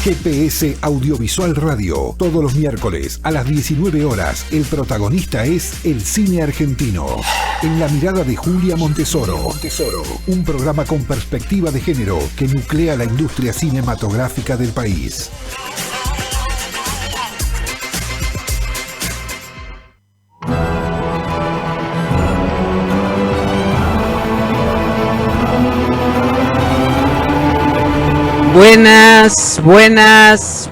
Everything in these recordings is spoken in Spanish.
GPS Audiovisual Radio. Todos los miércoles a las 19 horas, el protagonista es el cine argentino. En la mirada de Julia Montesoro. Un programa con perspectiva de género que nuclea la industria cinematográfica del país.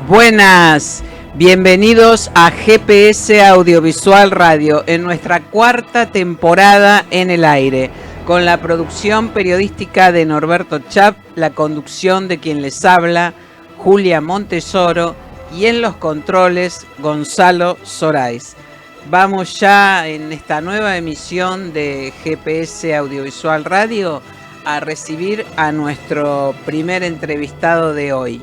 Buenas. Bienvenidos a GPS Audiovisual Radio en nuestra cuarta temporada en el aire, con la producción periodística de Norberto Chap, la conducción de quien les habla, Julia Montesoro, y en los controles, Gonzalo Sorais. Vamos ya en esta nueva emisión de GPS Audiovisual Radio a recibir a nuestro primer entrevistado de hoy.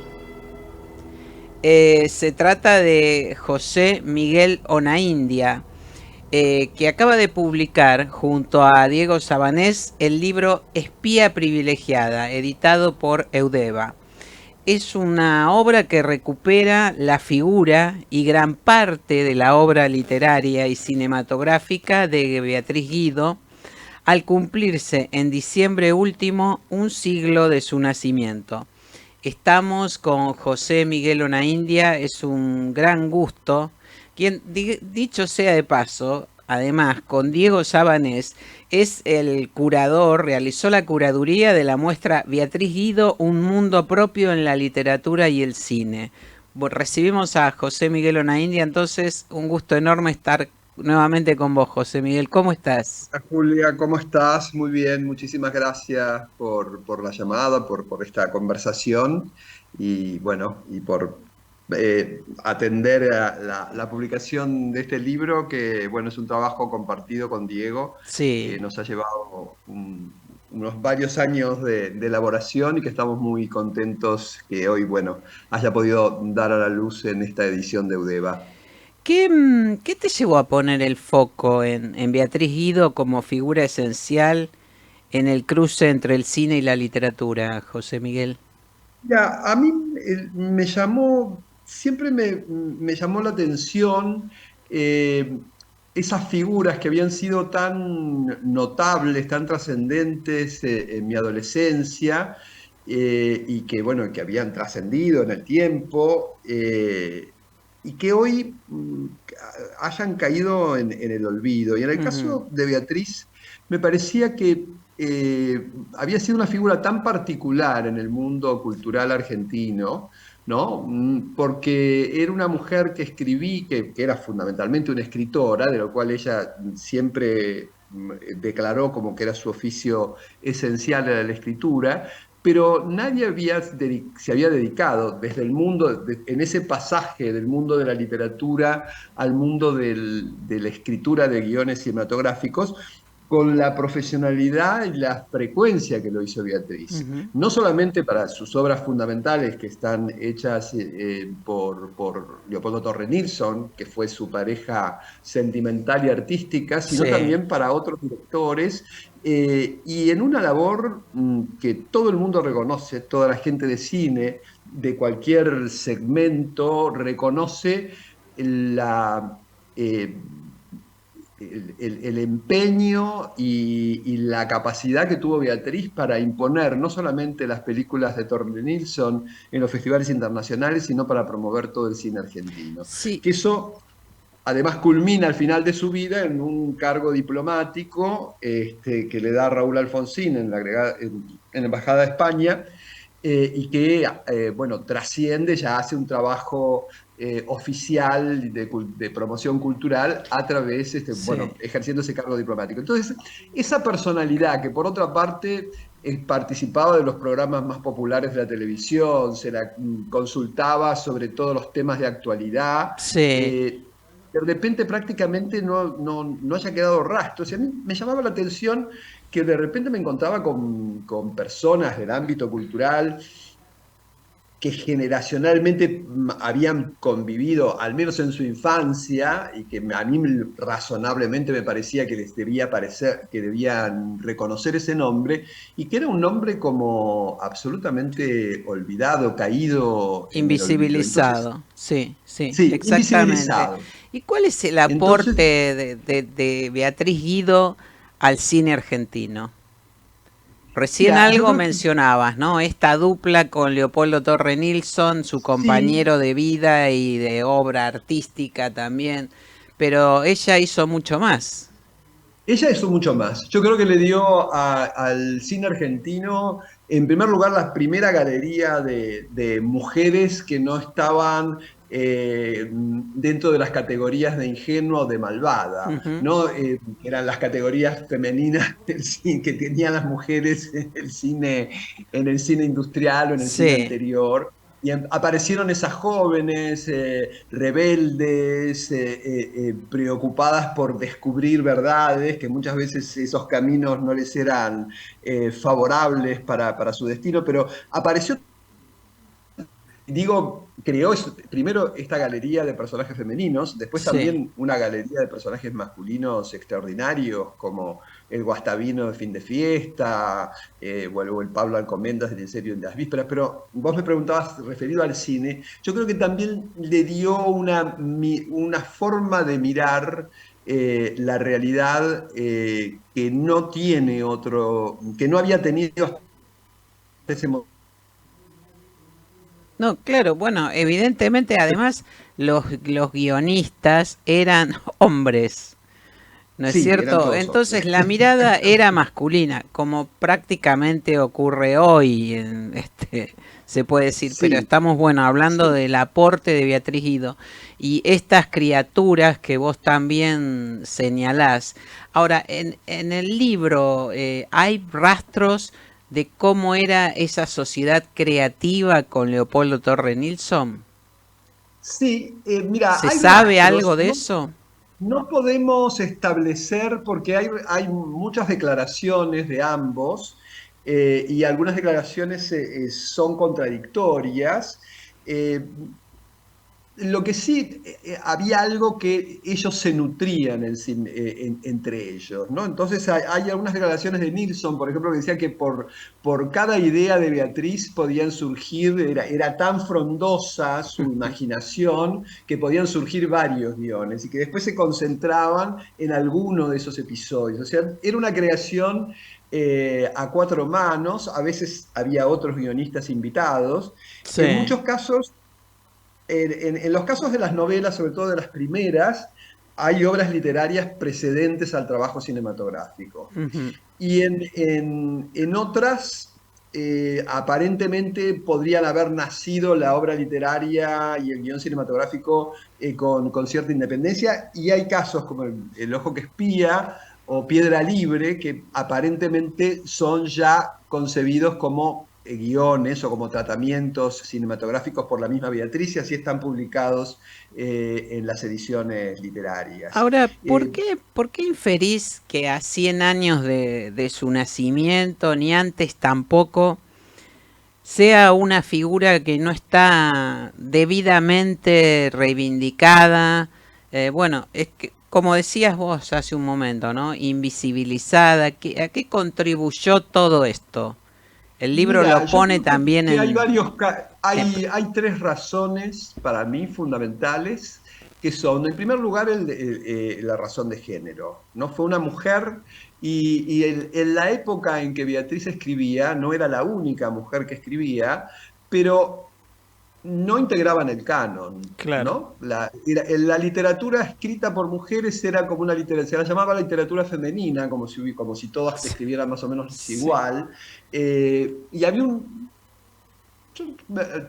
Se trata de José Miguel Onaindia, que acaba de publicar junto a Diego Sabanés el libro Espía Privilegiada, editado por Eudeva. Es una obra que recupera la figura y gran parte de la obra literaria y cinematográfica de Beatriz Guido, al cumplirse en diciembre último un siglo de su nacimiento. Estamos con José Miguel Onaindia, es un gran gusto, quien, dicho sea de paso, además con Diego Sabanés, es el curador, realizó la curaduría de la muestra Beatriz Guido, un mundo propio en la literatura y el cine. Recibimos a José Miguel Onaindia, entonces un gusto enorme estar nuevamente con vos, José Miguel. ¿Cómo estás? Julia, ¿cómo estás? Muy bien, muchísimas gracias por la llamada, por esta conversación y bueno, y por atender a la publicación de este libro que bueno, es un trabajo compartido con Diego, Sí. que nos ha llevado unos varios años de elaboración y que estamos muy contentos que hoy, bueno, haya podido dar a la luz en esta edición de Eudeva. ¿Qué te llevó a poner el foco en Beatriz Guido como figura esencial en el cruce entre el cine y la literatura, José Miguel? Ya, a mí siempre me llamó la atención esas figuras que habían sido tan notables, tan trascendentes en mi adolescencia y que, bueno, que habían trascendido en el tiempo y que hoy hayan caído en el olvido. Y en el caso de Beatriz, me parecía que había sido una figura tan particular en el mundo cultural argentino, ¿no? Porque era una mujer que escribí, que era fundamentalmente una escritora, de lo cual ella siempre declaró como que era su oficio esencial a la escritura, pero nadie se había dedicado desde el mundo, en ese pasaje del mundo de la literatura al mundo de la escritura de guiones cinematográficos, con la profesionalidad y la frecuencia que lo hizo Beatriz. No solamente para sus obras fundamentales que están hechas por Leopoldo Torre Nilsson, que fue su pareja sentimental y artística, sino también para otros directores, y en una labor que todo el mundo reconoce, toda la gente de cine, de cualquier segmento, reconoce la... el empeño y la capacidad que tuvo Beatriz para imponer no solamente las películas de Torre Nilsson en los festivales internacionales, sino para promover todo el cine argentino. Sí. Que eso además culmina al final de su vida en un cargo diplomático que le da Raúl Alfonsín en la Embajada de España, y que, bueno, trasciende, ya hace un trabajo oficial de promoción cultural a través, bueno, ejerciendo ese cargo diplomático. Entonces, esa personalidad que por otra parte participaba de los programas más populares de la televisión, se la consultaba sobre todos los temas de actualidad, de repente prácticamente no haya quedado rastro. O sea, a mí me llamaba la atención que de repente me encontraba con personas del ámbito cultural que generacionalmente habían convivido, al menos en su infancia, y que a mí razonablemente me parecía que les debía parecer, que debían reconocer ese nombre, y que era un nombre como absolutamente olvidado, caído en el olvido. Entonces, Invisibilizado, sí, sí, sí, exactamente. invisibilizado. ¿Y cuál es el Entonces, aporte de Beatriz Guido al cine argentino? Recién mira, yo algo creo que mencionabas, ¿no? Esta dupla con Leopoldo Torre Nilsson, su sí. compañero de vida y de obra artística también, pero ella hizo mucho más. Ella hizo mucho más. Yo creo que le dio al cine argentino, en primer lugar, la primera galería de mujeres que no estaban dentro de las categorías de ingenua o de malvada, Ujú. ¿no? Que eran las categorías femeninas del cine, que tenían las mujeres en el cine industrial o en el cine Sí, anterior. Y aparecieron esas jóvenes rebeldes, preocupadas por descubrir verdades, que muchas veces esos caminos no les eran favorables para su destino, pero apareció, digo, creó primero esta galería de personajes femeninos, después sí. también una galería de personajes masculinos extraordinarios, como el Guastavino de Fin de Fiesta, o el Pablo Alcomendas del En serio en las vísperas, pero vos me preguntabas referido al cine, yo creo que también le dio una forma de mirar la realidad que no tiene otro, que no había tenido hasta ese momento. No, claro, bueno, evidentemente además los guionistas eran hombres. ¿No es Sí, eran cierto? todos Entonces hombres. la mirada era masculina, como prácticamente ocurre hoy, se puede decir, pero Sí, estamos, bueno, hablando sí. del aporte de Beatriz Guido y estas criaturas que vos también señalás. Ahora, en el libro hay rastros de cómo era esa sociedad creativa con Leopoldo Torre Nilsson. Sí, mira, ¿Se hay sabe rastros, algo de no, eso? no podemos establecer porque hay muchas declaraciones de ambos y algunas declaraciones son contradictorias. Eh, lo que sí, había algo que ellos se nutrían entre ellos, ¿no? Entonces hay algunas declaraciones de Nilsson, por ejemplo, que decía que por cada idea de Beatriz podían surgir, era tan frondosa su imaginación que podían surgir varios guiones y que después se concentraban en alguno de esos episodios. O sea, era una creación a cuatro manos, a veces había otros guionistas invitados. En Sí. muchos casos en los casos de las novelas, sobre todo de las primeras, hay obras literarias precedentes al trabajo cinematográfico. Ujú. Y en otras, aparentemente podrían haber nacido la obra literaria y el guión cinematográfico con cierta independencia. Y hay casos como El ojo que espía o Piedra Libre, que aparentemente son ya concebidos como guiones o como tratamientos cinematográficos por la misma Beatriz y así están publicados en las ediciones literarias. Ahora, Eh, por qué inferís que a 100 años de su nacimiento, ni antes tampoco, sea una figura que no está debidamente reivindicada? Bueno, es que, como decías vos hace un momento, ¿no? Invisibilizada. ¿A qué contribuyó todo esto? El libro lo Mira, yo pone creo que, también que hay en... varios, en- hay tres razones para mí fundamentales, que son, en primer lugar, la razón de género. ¿No? Fue una mujer y en la época en que Beatriz escribía, no era la única mujer que escribía, pero no integraban el canon, Claro. ¿no? La literatura escrita por mujeres era como una literatura, se la llamaba literatura femenina, como si todas escribieran más o menos Sí. igual, y había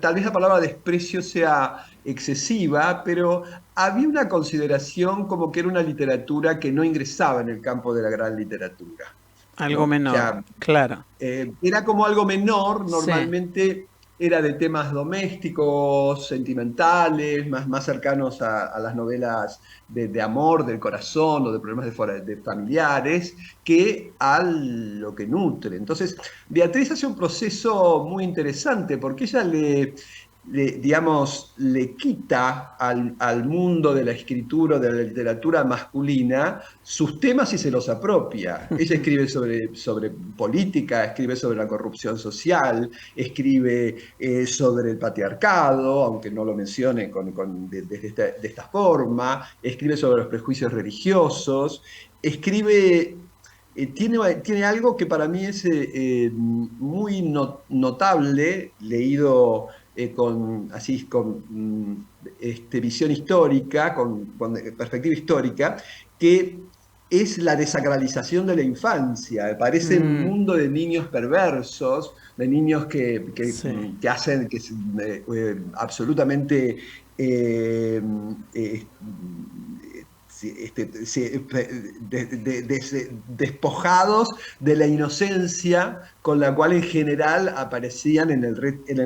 tal vez la palabra desprecio sea excesiva, pero había una consideración como que era una literatura que no ingresaba en el campo de la gran literatura, Algo ¿no? O menor, sea, claro. era como algo menor, Sí. normalmente era de temas domésticos, sentimentales, más cercanos a las novelas de amor, del corazón o de problemas de familiares, que a lo que nutre. Entonces, Beatriz hace un proceso muy interesante porque ella digamos, le quita al mundo de la escritura, de la literatura masculina, sus temas y se los apropia. Ella escribe sobre política, escribe sobre la corrupción social, escribe sobre el patriarcado, aunque no lo mencione de esta forma, escribe sobre los prejuicios religiosos, escribe tiene algo que para mí es muy notable, leído con visión histórica, con perspectiva histórica, que es la desacralización de la infancia. Me parece un Mm, mundo de niños perversos, de niños sí, que hacen que es absolutamente eh, eh, despojados de la inocencia con la cual en general aparecían en el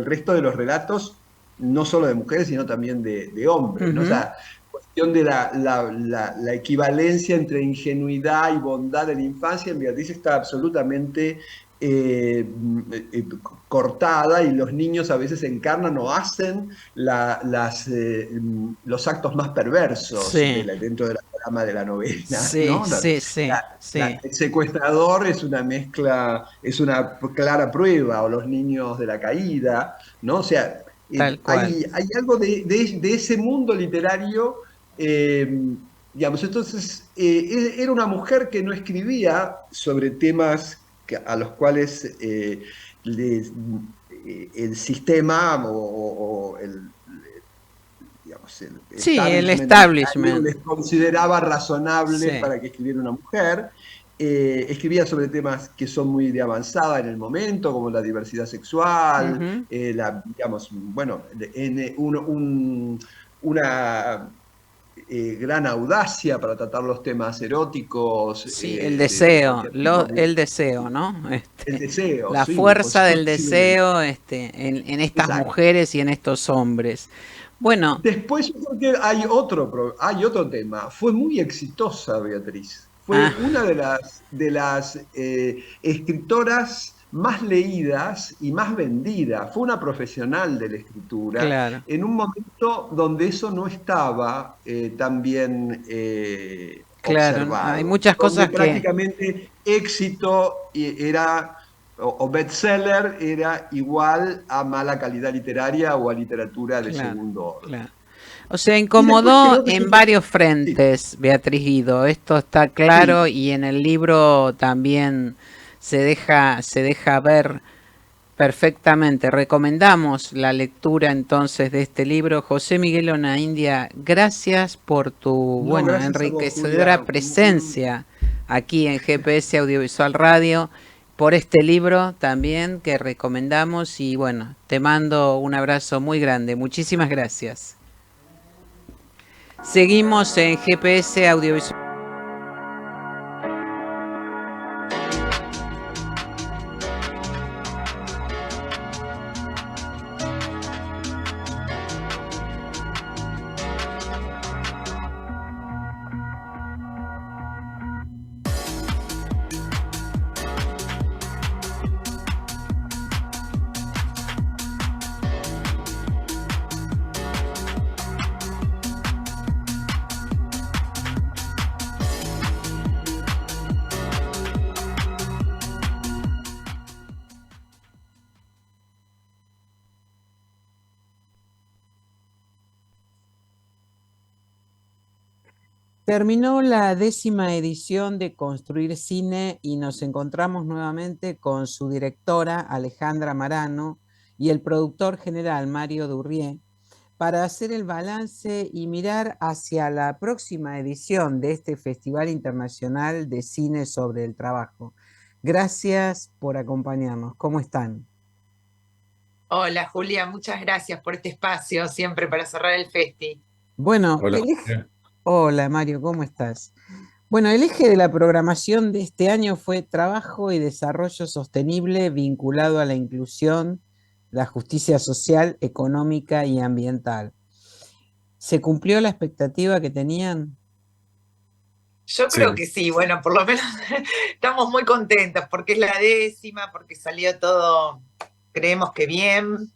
resto de los relatos, no solo de mujeres, sino también de hombres, ¿no? O ujú, sea, cuestión de la equivalencia entre ingenuidad y bondad de la infancia en Beatriz está absolutamente eh, eh, cortada, y los niños a veces encarnan o hacen los actos más perversos sí, dentro de la trama de la novela, sí, ¿no? sí, sí, sí, El secuestrador es una mezcla, es una clara prueba, o los niños de la caída, ¿no? O sea, tal cual. hay algo de ese mundo literario, eh, digamos. Entonces, era una mujer que no escribía sobre temas a los cuales el sistema o digamos, el Sí, el establishment literario establishment. les consideraba razonable Sí. para que escribiera una mujer. Escribía sobre temas que son muy de avanzada en el momento, como la diversidad sexual, Ujú. digamos, bueno, una gran audacia para tratar los temas eróticos, Sí, el de deseo, cualquier tipo. el deseo, ¿no? El deseo, La sí, fuerza del posiblemente. deseo, en estas Exacto. mujeres y en estos hombres. Bueno, Después yo creo que hay otro tema. Fue muy exitosa Beatriz. Fue ah, una de las escritoras más leídas y más vendidas. Fue una profesional de la escritura claro, en un momento donde eso no estaba tan bien claro, hay observado, muchas donde cosas que, prácticamente éxito era o bestseller era igual a mala calidad literaria o a literatura de claro, segundo orden. claro. O sea, Y después incomodó creo que en varios sí, frentes, Beatriz Guido. Esto está claro sí, y en el libro también se deja ver perfectamente. Recomendamos la lectura entonces de este libro. José Miguel Onaindia, gracias por tu, no, bueno, gracias a vos, enriquecedora Julia. presencia aquí en GPS Audiovisual Radio, por este libro también que recomendamos y bueno, te mando un abrazo muy grande. Muchísimas gracias. Seguimos en GPS Audiovisual. Terminó la 10ª edición de Construir Cine y nos encontramos nuevamente con su directora Alejandra Marano y el productor general Mario Durrié para hacer el balance y mirar hacia la próxima edición de este Festival Internacional de Cine sobre el Trabajo. Gracias por acompañarnos. ¿Cómo están? Hola Julia, muchas gracias por este espacio, siempre para cerrar el festi. Bueno, Hola, Julia. Hola Mario, ¿cómo estás? Bueno, el eje de la programación de este año fue trabajo y desarrollo sostenible vinculado a la inclusión, la justicia social, económica y ambiental. ¿Se cumplió la expectativa que tenían? Yo creo Sí, que sí, bueno, por lo menos estamos muy contentos porque es la 10ª, porque salió todo, creemos que bien.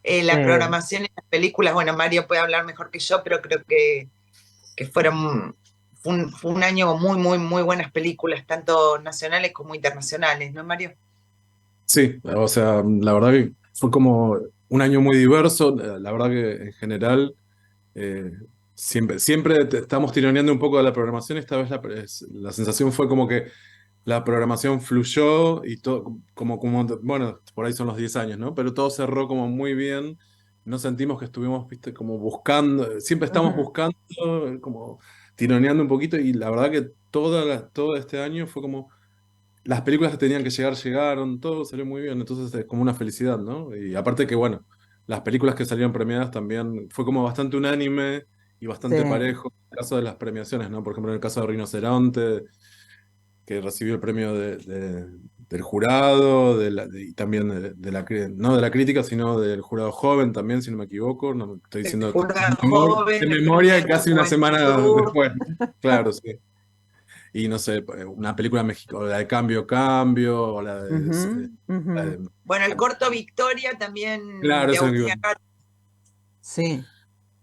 La programación y las películas, bueno, Mario puede hablar mejor que yo, pero creo que fue un año muy, muy, muy buenas películas, tanto nacionales como internacionales, ¿no, Mario? Sí, o sea, la verdad que fue como un año muy diverso. La verdad que en general eh, siempre estamos tironeando un poco de la programación. Esta vez la sensación fue como que la programación fluyó y todo, bueno, por ahí son los 10 años, ¿no? Pero todo cerró como muy bien. No sentimos que estuvimos, viste, como buscando, siempre estamos Ujú. buscando, como tironeando un poquito y la verdad que todo este año fue como las películas que tenían que llegar llegaron, todo salió muy bien, entonces es como una felicidad, ¿no? Y aparte que, bueno, las películas que salieron premiadas también fue como bastante unánime y Sí. bastante parejo en el caso de las premiaciones, ¿no? Por ejemplo, en el caso de Rinoceronte, que recibió el premio del jurado, y también no de la crítica, sino del jurado joven también, si no me equivoco, no me estoy El diciendo jurado de joven, el premio memoria de la casi una semana juventud. después, ¿no? Claro, sí. Y no sé, una película mexicana, la de Cambio Cambio, o Ujú, ujú. la de- Bueno, el corto Victoria también claro, de eso Agustina Car- Sí,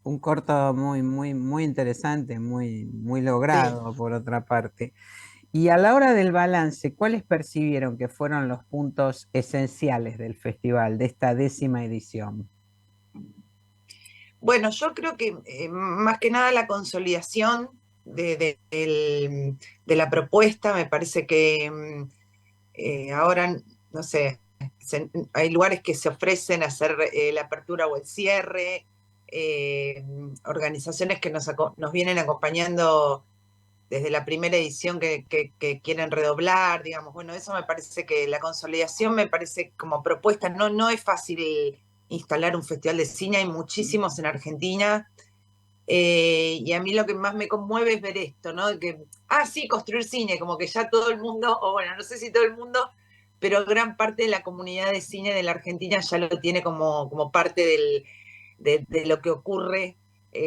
un corto muy, muy, muy interesante, muy, muy sí. logrado por otra parte. Y a la hora del balance, ¿cuáles percibieron que fueron los puntos esenciales del festival, de esta 10ª edición? Bueno, yo creo que más que nada la consolidación de la propuesta, me parece que ahora, no sé, hay lugares que se ofrecen a hacer la apertura o el cierre, eh, organizaciones que nos vienen acompañando desde la primera edición que quieren redoblar, digamos, bueno, eso me parece que la consolidación me parece como propuesta, no es fácil instalar un festival de cine, hay muchísimos en Argentina, y a mí lo que más me conmueve es ver esto, ¿no? Sí, construir cine, como que ya todo el mundo, o bueno, no sé si todo el mundo, pero gran parte de la comunidad de cine de la Argentina ya lo tiene como parte de lo que ocurre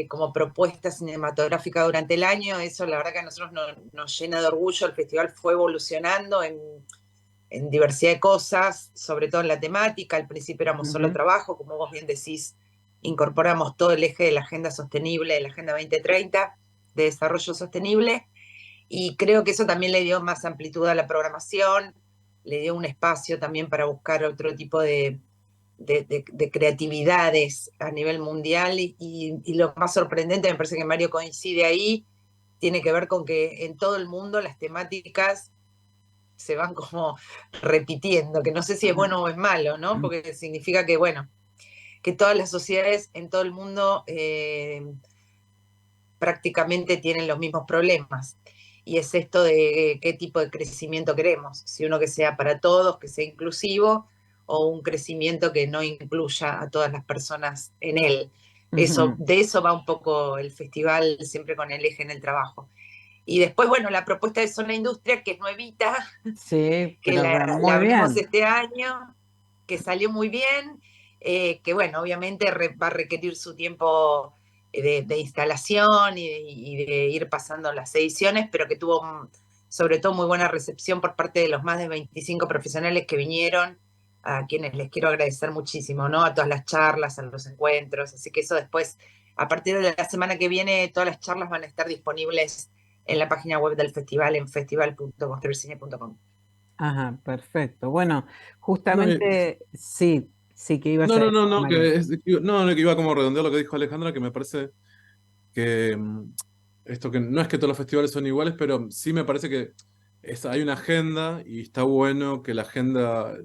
como propuesta cinematográfica durante el año. Eso la verdad que a nosotros nos llena de orgullo. El festival fue evolucionando en diversidad de cosas, sobre todo en la temática. Al principio éramos solo Ujú, trabajo, como vos bien decís, incorporamos todo el eje de la Agenda Sostenible, de la Agenda 2030, de desarrollo sostenible, y creo que eso también le dio más amplitud a la programación, le dio un espacio también para buscar otro tipo de creatividades a nivel mundial, y lo más sorprendente, me parece que Mario coincide ahí, tiene que ver con que en todo el mundo las temáticas se van como repitiendo, que no sé si es ujú, bueno o es malo, ¿no? Porque significa que, bueno, que todas las sociedades en todo el mundo prácticamente tienen los mismos problemas. Y es esto de qué tipo de crecimiento queremos, si uno que sea para todos, que sea inclusivo, o un crecimiento que no incluya a todas las personas en él. ujú. De eso va un poco el festival, siempre con el eje en el trabajo. Y después, bueno, la propuesta de Zona Industria, que es nuevita, Sí, que pero la muy abrimos bien. este año, que salió muy bien, que bueno, obviamente va a requerir su tiempo de instalación y de ir pasando las ediciones, pero que tuvo sobre todo muy buena recepción por parte de los más de 25 profesionales que vinieron, a quienes les quiero agradecer muchísimo, ¿no? A todas las charlas, a los encuentros, así que eso después, a partir de la semana que viene, todas las charlas van a estar disponibles en la página web del festival, en festival.construircine.com. Ajá, perfecto. Bueno, No, justamente sí, sí que ibas a decir, no, Mario. que iba como a redondear lo que dijo Alejandra, que me parece que esto que no es que todos los festivales son iguales, pero sí me parece que hay una agenda y está bueno que la agenda,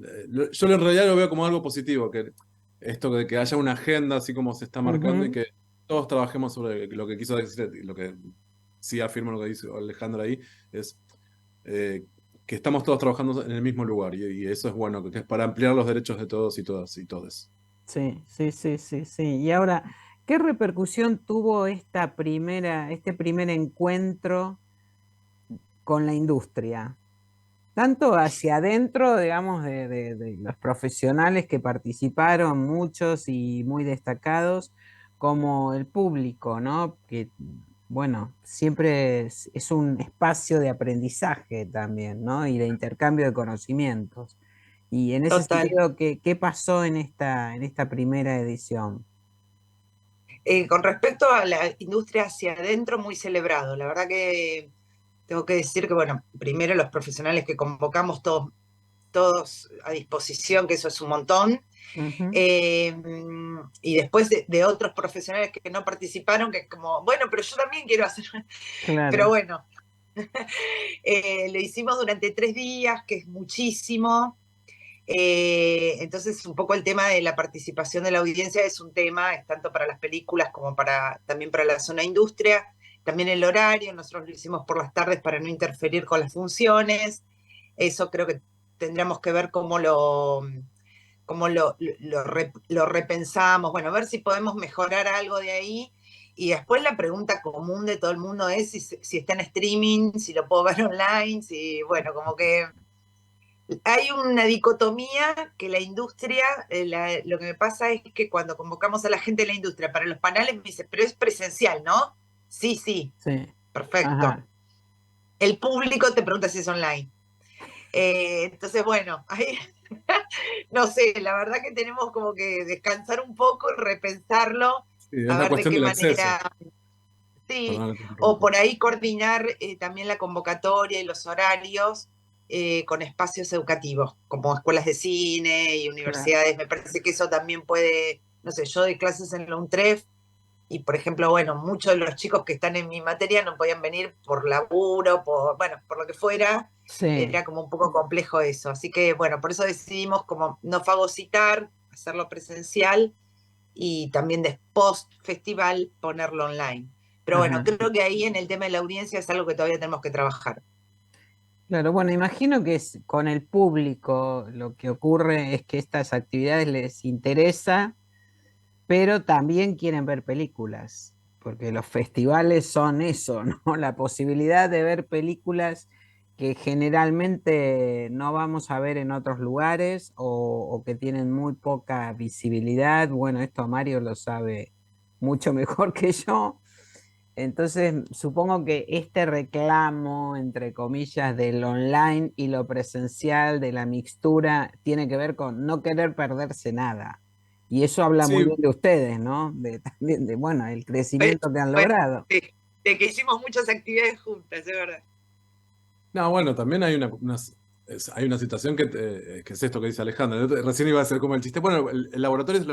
yo en realidad lo veo como algo positivo, que esto de que haya una agenda así como se está marcando y Ujú. que todos trabajemos sobre lo que quiso decir, y lo que sí afirmo lo que dice Alejandra ahí, es que estamos todos trabajando en el mismo lugar y eso es bueno, que es para ampliar los derechos de todos y todas y todes. Sí, sí, sí, sí, sí. Y ahora, ¿qué repercusión tuvo este primer encuentro con la industria? Tanto hacia adentro, digamos, de los profesionales que participaron, muchos y muy destacados, como el público, ¿no? Que, bueno, siempre es un espacio de aprendizaje también, ¿no? Y de intercambio de conocimientos. Y en ese Total. sentido, ¿qué pasó en esta primera edición? Con respecto a la industria hacia adentro, muy celebrado. La verdad que tengo que decir que, bueno, primero los profesionales que convocamos, todos a disposición, que eso es un montón. Ujú, Y después de otros profesionales que no participaron, que es como, bueno, pero yo también quiero hacer. Pero claro. bueno, lo hicimos durante 3 días, que es muchísimo. Entonces, un poco el tema de la participación de la audiencia es un tema, es tanto para las películas como también para la zona industria. También el horario, nosotros lo hicimos por las tardes para no interferir con las funciones. Eso creo que tendríamos que ver cómo lo repensamos. Bueno, a ver si podemos mejorar algo de ahí. Y después la pregunta común de todo el mundo es si está en streaming, si lo puedo ver online, si, bueno, como que hay una dicotomía que la industria, lo que me pasa es que cuando convocamos a la gente de la industria para los panales me dice, pero es presencial, ¿no? Sí, sí, Sí. perfecto. Ajá. El público te pregunta si es online. Entonces, bueno, ahí no sé, la verdad que tenemos como que descansar un poco, repensarlo, Sí, es a la ver de cuestión qué del acceso. manera, sí, Perdón que te o interrumpa. por ahí coordinar también la convocatoria y los horarios con espacios educativos, como escuelas de cine y Claro. universidades. Me parece que eso también puede, no sé, yo doy clases en la UNTREF y, por ejemplo, bueno, muchos de los chicos que están en mi materia no podían venir por laburo, bueno, por lo que fuera. Sí. Era como un poco complejo eso. Así que, bueno, por eso decidimos como no fagocitar, hacerlo presencial y también de post-festival ponerlo online. Pero bueno, Ajá. creo que ahí en el tema de la audiencia es algo que todavía tenemos que trabajar. Claro, bueno, imagino que con el público lo que ocurre es que estas actividades les interesa, pero también quieren ver películas, porque los festivales son eso, ¿no? La posibilidad de ver películas que generalmente no vamos a ver en otros lugares o que tienen muy poca visibilidad. Bueno, esto Mario lo sabe mucho mejor que yo. Entonces, supongo que este reclamo, entre comillas, del online y lo presencial, de la mixtura, tiene que ver con no querer perderse nada. Y eso habla muy Sí, bien de ustedes, ¿no? También de, bueno, el Pues, crecimiento que han pues, logrado. de que hicimos muchas actividades juntas, es verdad. no, bueno, también hay hay una situación que es esto que dice Alejandra. Recién iba a ser como el chiste. Bueno, los laboratorios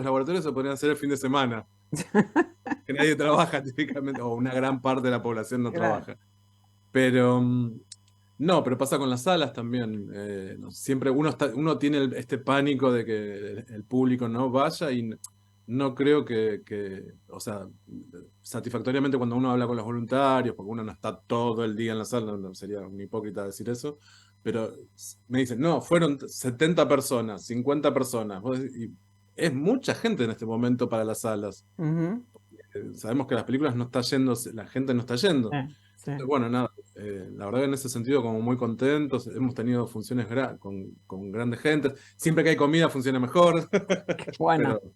se podrían hacer el fin de semana, que nadie trabaja típicamente, o una gran parte de la población no Claro. trabaja. Pero no, pero pasa con las salas también. Siempre uno tiene este pánico de que el público no vaya y no creo o sea, satisfactoriamente cuando uno habla con los voluntarios, porque uno no está todo el día en la sala, sería un hipócrita decir eso, pero me dicen, no, fueron 70 personas, 50 personas. Y es mucha gente en este momento para las salas. Ujú. Sabemos que las películas no está yendo, la gente no está yendo. Sí, Entonces, bueno, nada, la verdad que en ese sentido como muy contentos, hemos tenido funciones con grandes gentes, siempre que hay comida funciona mejor, qué bueno. pero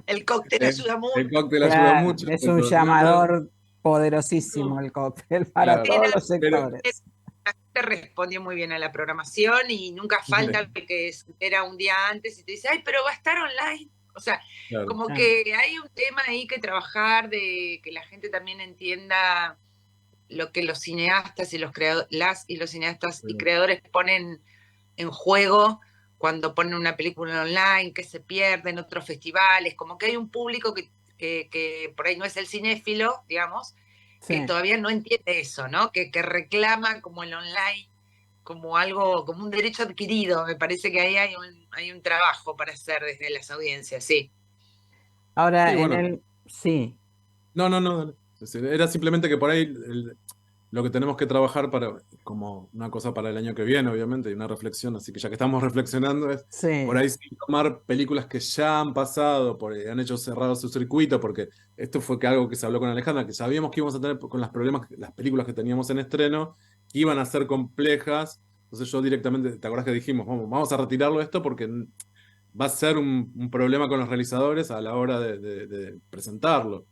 El cóctel eh, ayuda mucho. el cóctel ayuda Claro, mucho, es un pero no, llamador poderosísimo no, el cóctel para claro, todos los pero sectores. La gente respondió muy bien a la programación y nunca falta el que se entera un día antes y te dice, ay, pero va a estar online. O sea, claro, como Ah, que hay un tema ahí que trabajar de que la gente también entienda lo que los cineastas y las y los cineastas y creadores ponen en juego cuando ponen una película online, que se pierde en otros festivales, como que hay un público que por ahí no es el cinéfilo, digamos, que sí. todavía no entiende eso, ¿no? Que reclama como el online como algo, como un derecho adquirido. Me parece que ahí hay un trabajo para hacer desde las audiencias, sí. sí, Ahora, bueno, sí, no, dale. Era simplemente que por ahí lo que tenemos que trabajar como una cosa para el año que viene, obviamente, y una reflexión, así que ya que estamos reflexionando, es por sí. ahí sí tomar películas que ya han pasado, han hecho cerrado su circuito, porque esto fue algo que se habló con Alejandra, que sabíamos que íbamos a tener con los problemas, las películas que teníamos en estreno, que iban a ser complejas. Entonces yo directamente, ¿te acordás que dijimos, vamos a retirarlo esto porque va a ser un problema con los realizadores a la hora de presentarlo?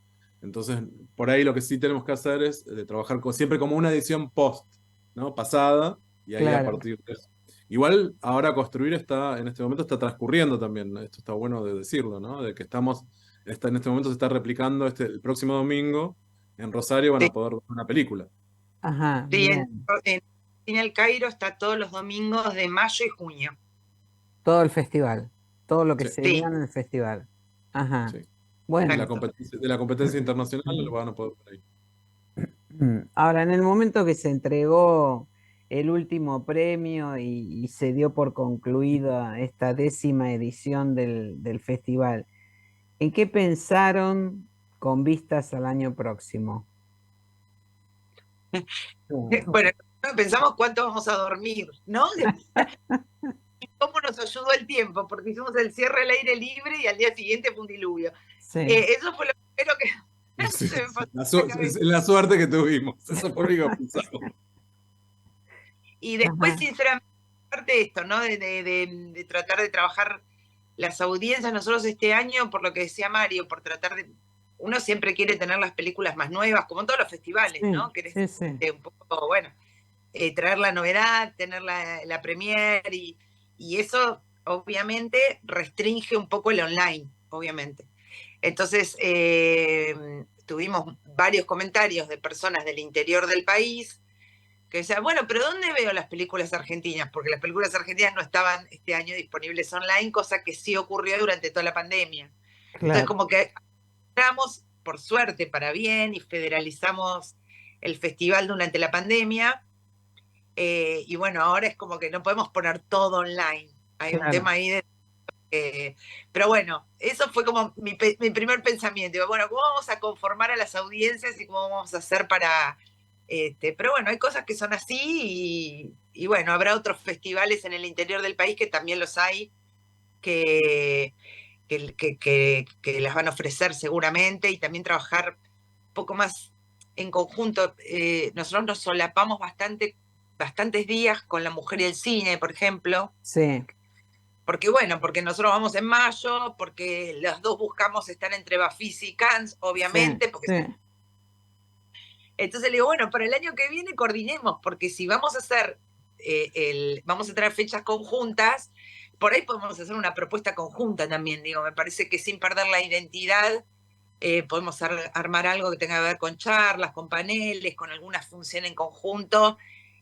Entonces, por ahí lo que sí tenemos que hacer es trabajar siempre como una edición post, ¿no? Pasada, y ahí a Claro. partir de eso. Igual ahora construir en este momento está transcurriendo también, esto está bueno de decirlo, ¿no? De que en este momento se está replicando el próximo domingo en Rosario van Sí, a poder ver una película. Ajá, sí, bien. en Cine El Cairo está todos los domingos de mayo y junio. Todo el festival, todo lo que Sí, se vea Sí, en el festival. Ajá. sí. Bueno. De la competencia internacional lo van a poder ver ahí. Ahora, en el momento que se entregó el último premio y se dio por concluida esta 10ª edición del festival, ¿en qué pensaron con vistas al año próximo? bueno, pensamos cuánto vamos a dormir, ¿no? ¿Cómo nos ayudó el tiempo? Porque hicimos el cierre al aire libre y al día siguiente fue un diluvio. Sí, Eso fue lo primero que Sí, se me pasó por la es cabeza. la suerte que tuvimos, eso fue lo único que pensamos. Y después, ajá, sinceramente, aparte de esto, ¿no? De tratar de trabajar las audiencias, nosotros este año, por lo que decía Mario, por tratar de. Uno siempre quiere tener las películas más nuevas, como en todos los festivales, sí, ¿no? Querés sí, sí, un poco, bueno, traer la novedad, tener la premiere y eso obviamente restringe un poco el online, obviamente. Entonces, tuvimos varios comentarios de personas del interior del país que decían, bueno, pero ¿dónde veo las películas argentinas? Porque las películas argentinas no estaban este año disponibles online, cosa que sí ocurrió durante toda la pandemia. Entonces, claro, como que entramos, por suerte, para bien, y federalizamos el festival durante la pandemia, y bueno, ahora es como que no podemos poner todo online. Hay un claro, tema ahí de. Pero bueno, eso fue como mi primer pensamiento. Digo, bueno, ¿cómo vamos a conformar a las audiencias y cómo vamos a hacer para. Pero bueno, hay cosas que son así y bueno, habrá otros festivales en el interior del país que también los hay, que, que las van a ofrecer seguramente y también trabajar un poco más en conjunto. Nosotros nos solapamos bastantes días con La Mujer y el Cine, por ejemplo, sí, porque bueno, porque nosotros vamos en mayo, porque los dos buscamos estar entre Bafis y Cannes, sí, obviamente, porque sí, entonces le digo, bueno, para el año que viene coordinemos, porque si vamos a hacer vamos a traer fechas conjuntas, por ahí podemos hacer una propuesta conjunta también, digo, me parece que sin perder la identidad, podemos armar algo que tenga que ver con charlas, con paneles, con alguna función en conjunto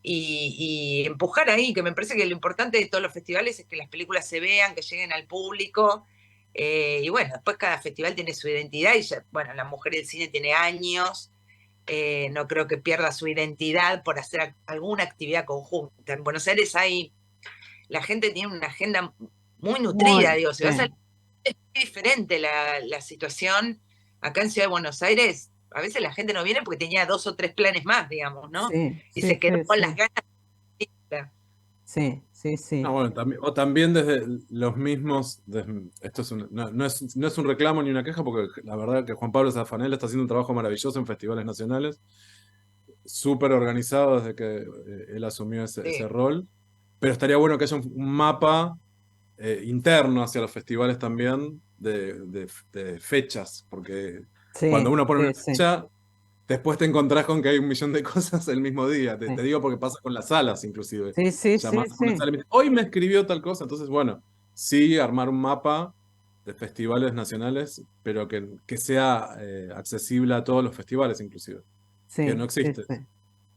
y empujar ahí, que me parece que lo importante de todos los festivales es que las películas se vean, que lleguen al público. Y bueno, después cada festival tiene su identidad y ya, bueno, La Mujer del Cine tiene años, no creo que pierda su identidad por hacer alguna actividad conjunta. En Buenos Aires la gente tiene una agenda muy nutrida, muy, digo, si sí, vas a es muy diferente la situación. Acá en Ciudad de Buenos Aires, a veces la gente no viene porque tenía 2 o 3 planes más, digamos, ¿no? sí, Y sí, se quedó sí, con sí, las ganas de ir. sí, sí, Ah, sí, bueno, o también desde los mismos, esto no es un reclamo ni una queja, porque la verdad que Juan Pablo Zafanel está haciendo un trabajo maravilloso en festivales nacionales, súper organizado desde que él asumió ese Sí, rol, pero estaría bueno que haya un mapa interno hacia los festivales también de fechas, porque cuando sí, uno pone una sí, sí, fecha, después te encontrás con que hay un millón de cosas el mismo día. Te sí, digo porque pasa con las salas, inclusive. sí, sí, sí, Llamás a una sí. sala y me dicen, hoy me escribió tal cosa. Entonces, bueno, sí, armar un mapa de festivales nacionales, pero que sea accesible a todos los festivales, inclusive, que no Sí, sí, existe. sí.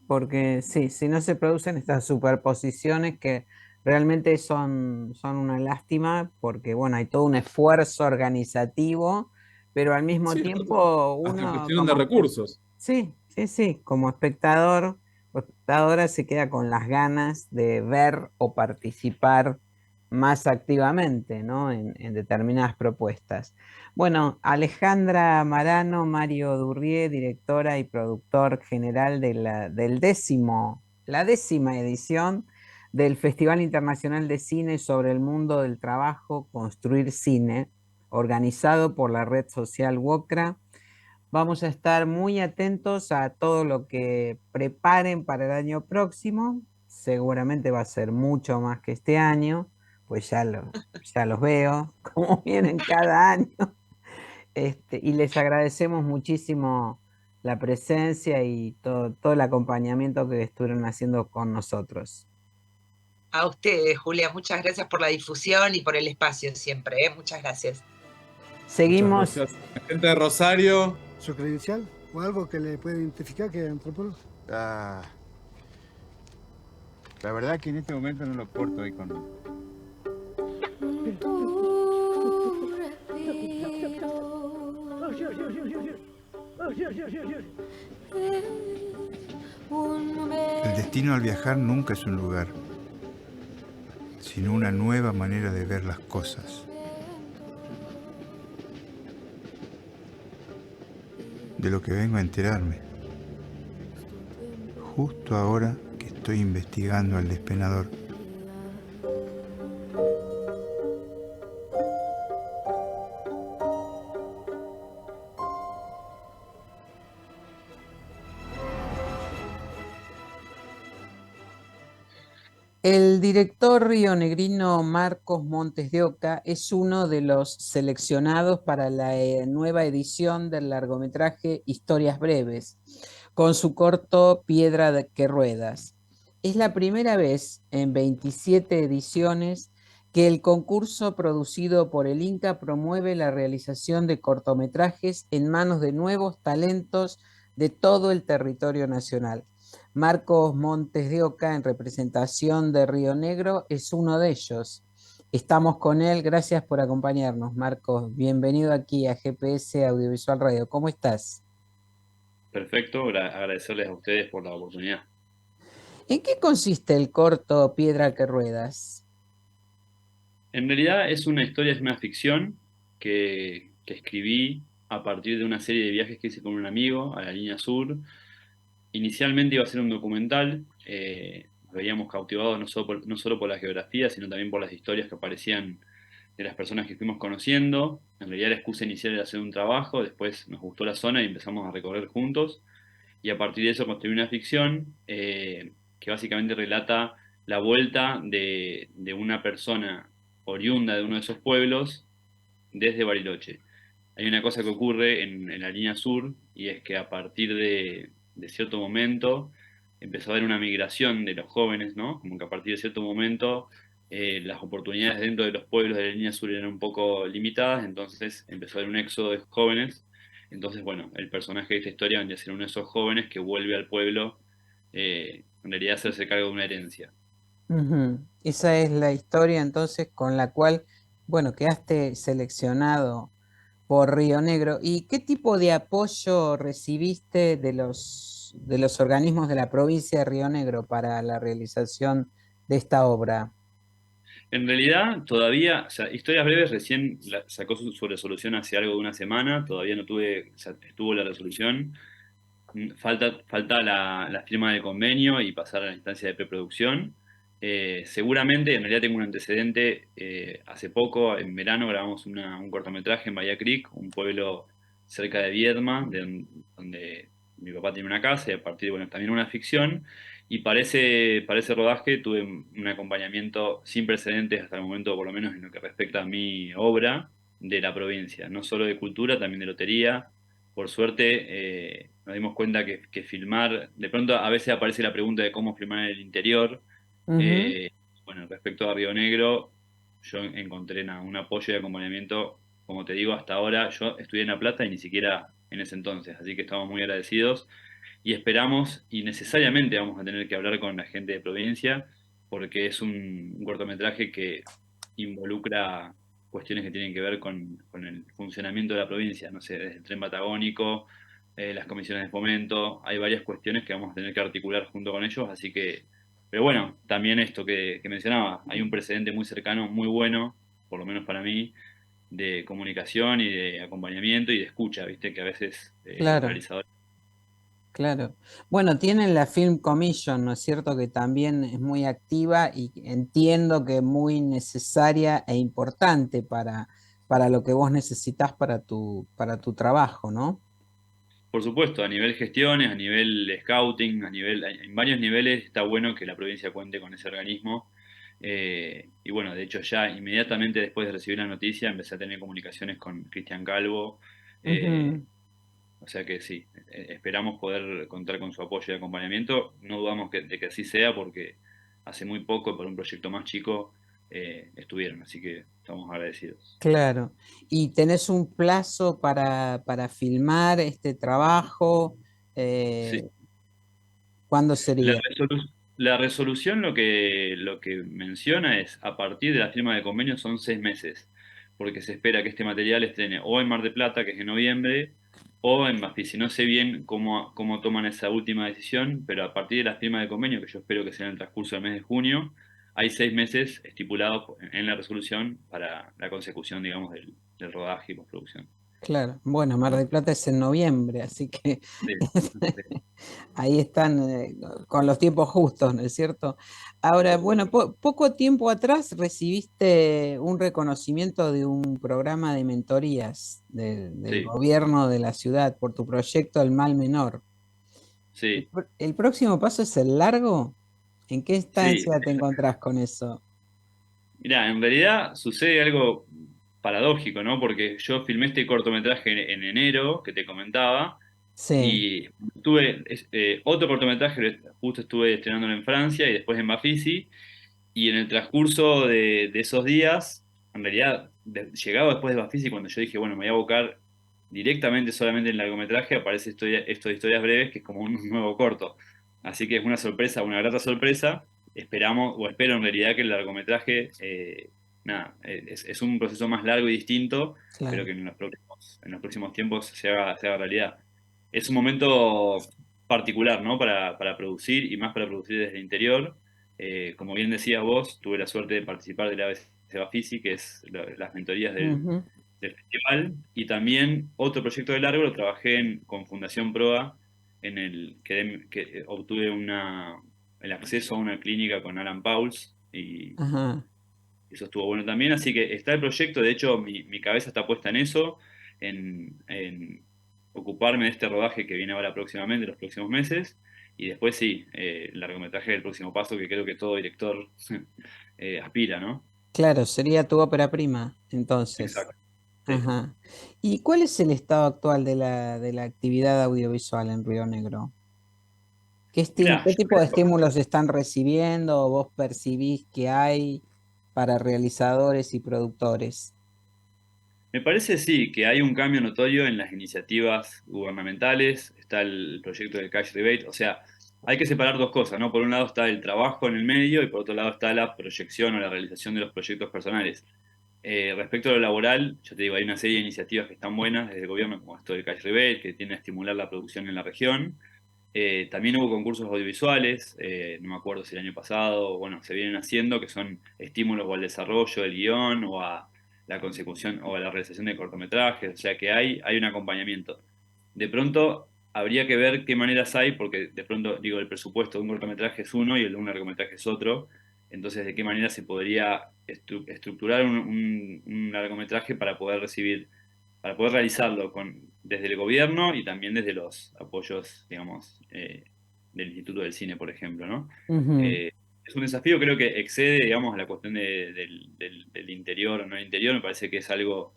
Porque sí, si no se producen estas superposiciones que realmente son una lástima, porque bueno, hay todo un esfuerzo organizativo, pero al mismo Sí, tiempo hasta en uno cuestión de como recursos. sí, sí, sí, como espectador o espectadora se queda con las ganas de ver o participar más activamente, ¿no? En determinadas propuestas. Bueno, Alejandra Marano, Mario Durrié, directora y productor general la 10ª edición del Festival Internacional de Cine sobre el Mundo del Trabajo, Construir Cine, organizado por la red social WOCRA. Vamos a estar muy atentos a todo lo que preparen para el año próximo. Seguramente va a ser mucho más que este año, pues ya los veo como vienen cada año. Y les agradecemos muchísimo la presencia y todo el acompañamiento que estuvieron haciendo con nosotros. A ustedes, Julia, muchas gracias por la difusión y por el espacio siempre, ¿eh? Muchas gracias. Seguimos. Muchas gracias. Gente de Rosario. ¿Su credencial o algo que le pueda identificar que es antropólogo? Ah, la verdad que en este momento no lo porto ahí con... El destino al viajar nunca es un lugar, sino una nueva manera de ver las cosas. De lo que vengo a enterarme, justo ahora que estoy investigando al despenador. El director rionegrino Marcos Montes de Oca es uno de los seleccionados para la nueva edición del largometraje Historias Breves, con su corto Piedra que Ruedas. Es la primera vez en 27 ediciones que el concurso producido por el Inca promueve la realización de cortometrajes en manos de nuevos talentos de todo el territorio nacional. Marcos Montes de Oca, en representación de Río Negro, es uno de ellos. Estamos con él. Gracias por acompañarnos, Marcos. Bienvenido aquí a GPS Audiovisual Radio. ¿Cómo estás? Perfecto, agradecerles a ustedes por la oportunidad. ¿En qué consiste el corto Piedra que Ruedas? En realidad es una historia, es una ficción que escribí a partir de una serie de viajes que hice con un amigo a la línea sur. Inicialmente iba a ser un documental, nos veíamos cautivados no solo por la geografía, sino también por las historias que aparecían de las personas que fuimos conociendo. En realidad la excusa inicial era hacer un trabajo, después nos gustó la zona y empezamos a recorrer juntos. Y a partir de eso construí una ficción que básicamente relata la vuelta de una persona oriunda de uno de esos pueblos desde Bariloche. Hay una cosa que ocurre en la línea sur y es que a partir de cierto momento empezó a haber una migración de los jóvenes, ¿no? Como que a partir de cierto momento las oportunidades dentro de los pueblos de la línea sur eran un poco limitadas, entonces empezó a haber un éxodo de jóvenes. Entonces, bueno, el personaje de esta historia vendría a ser uno de esos jóvenes que vuelve al pueblo, en realidad a hacerse cargo de una herencia. Esa es la historia entonces con la cual, bueno, quedaste seleccionado por Río Negro. ¿Y qué tipo de apoyo recibiste de los organismos de la provincia de Río Negro para la realización de esta obra? En realidad, todavía, o sea, Historias Breves recién sacó su resolución hace algo de una semana, todavía no tuve, o sea, estuvo la resolución. Falta la firma del convenio y pasar a la instancia de preproducción. Seguramente, en realidad tengo un antecedente. Hace poco, en verano, grabamos un cortometraje en Bahía Creek, un pueblo cerca de Viedma, donde mi papá tiene una casa y a partir, bueno, también una ficción. Y para ese rodaje tuve un acompañamiento sin precedentes hasta el momento, por lo menos en lo que respecta a mi obra, de la provincia, no solo de cultura, también de lotería. Por suerte, nos dimos cuenta que filmar, de pronto a veces aparece la pregunta de cómo filmar en el interior. Ujú. Bueno, respecto a Río Negro, yo encontré un apoyo y acompañamiento, como te digo, hasta ahora. Yo estudié en La Plata y ni siquiera en ese entonces, así que estamos muy agradecidos y esperamos y necesariamente vamos a tener que hablar con la gente de provincia porque es un cortometraje que involucra cuestiones que tienen que ver con el funcionamiento de la provincia, no sé, desde el tren patagónico, las comisiones de fomento, hay varias cuestiones que vamos a tener que articular junto con ellos, así que, pero bueno, también esto que mencionaba, hay un precedente muy cercano, muy bueno, por lo menos para mí, de comunicación y de acompañamiento y de escucha, viste, que a veces los Claro. realizadores... Claro. Bueno, tienen la Film Commission, ¿no es cierto? Que también es muy activa y entiendo que muy necesaria e importante para lo que vos necesitas para tu trabajo, ¿no? Por supuesto, a nivel gestiones, a nivel scouting, en varios niveles está bueno que la provincia cuente con ese organismo. Y bueno, de hecho ya inmediatamente después de recibir la noticia empecé a tener comunicaciones con Cristian Calvo. eh, Ujú. o sea que sí, esperamos poder contar con su apoyo y acompañamiento. No dudamos de que así sea porque hace muy poco, por un proyecto más chico, estuvieron, así que estamos agradecidos. Claro. ¿Y tenés un plazo para filmar este trabajo? Sí. Eh, ¿Cuándo La, sería? la resolución lo que menciona es, a partir de la firma de convenio son 6 meses, porque se espera que este material estrene o en Mar del Plata, que es en noviembre, o en Bafisi. No sé bien cómo toman esa última decisión, pero a partir de la firma de convenio, que yo espero que sea en el transcurso del mes de junio, hay 6 meses estipulados en la resolución para la consecución, digamos, del rodaje y postproducción. Claro. Bueno, Mar del Plata es en noviembre, así que Sí, sí, ahí están con los tiempos justos, ¿no es cierto? Ahora, bueno, poco tiempo atrás recibiste un reconocimiento de un programa de mentorías del sí, gobierno de la ciudad por tu proyecto El Mal Menor. sí. ¿El próximo paso es el largo? ¿En qué Sí. instancia te encontrás con eso? Mira, en realidad sucede algo paradójico, ¿no? Porque yo filmé este cortometraje en enero, que te comentaba, Sí, y tuve otro cortometraje, justo estuve estrenándolo en Francia y después en Bafisi, y en el transcurso de esos días, en realidad, llegado después de Bafisi, cuando yo dije, bueno, me voy a abocar directamente solamente en el largometraje, aparece esto de historias breves, que es como un nuevo corto. Así que es una sorpresa, una grata sorpresa. Esperamos, o espero en realidad que el largometraje, nada, es un proceso más largo y distinto, pero claro. que en los próximos tiempos se haga realidad. Es un momento particular, ¿no? Para producir y más para producir desde el interior. Como bien decías vos, tuve la suerte de participar de la ABC Bafisi, que es las mentorías Ujú. del festival, y también otro proyecto de largo lo trabajé con Fundación Proa, en el que obtuve el acceso a una clínica con Alan Pauls, y Ajá. eso estuvo bueno también. Así que está el proyecto, de hecho mi cabeza está puesta en eso, en ocuparme de este rodaje que viene ahora próximamente, los próximos meses, y después sí, el largometraje del próximo paso, que creo que todo director aspira, ¿no? Claro, sería tu ópera prima, entonces. Exacto. Sí. Ajá. ¿Y cuál es el estado actual de la actividad audiovisual en Río Negro? Mirá, ¿Qué yo tipo de estímulos están recibiendo o vos percibís que hay para realizadores y productores? me parece sí que hay un cambio notorio en las iniciativas gubernamentales, está el proyecto del cash rebate, o sea, hay que separar dos cosas, ¿no? Por un lado está el trabajo en el medio y por otro lado está la proyección o la realización de los proyectos personales. Respecto a lo laboral, yo te digo, hay una serie de iniciativas que están buenas desde el gobierno, como esto del cash rebate, que tiende a estimular la producción en la región. También hubo concursos audiovisuales, no me acuerdo si el año pasado, bueno, se vienen haciendo, que son estímulos o al desarrollo del guión o a la consecución o a la realización de cortometrajes, o sea que hay un acompañamiento. De pronto habría que ver qué maneras hay, porque de pronto, digo, el presupuesto de un cortometraje es uno y el de un largometraje es otro, entonces de qué manera se podría estructurar un largometraje para poder realizarlo desde el gobierno y también desde los apoyos, digamos, del Instituto del Cine, por ejemplo, ¿no? Ujú, Es un desafío, creo que excede, digamos, la cuestión del interior o no interior, me parece que es algo,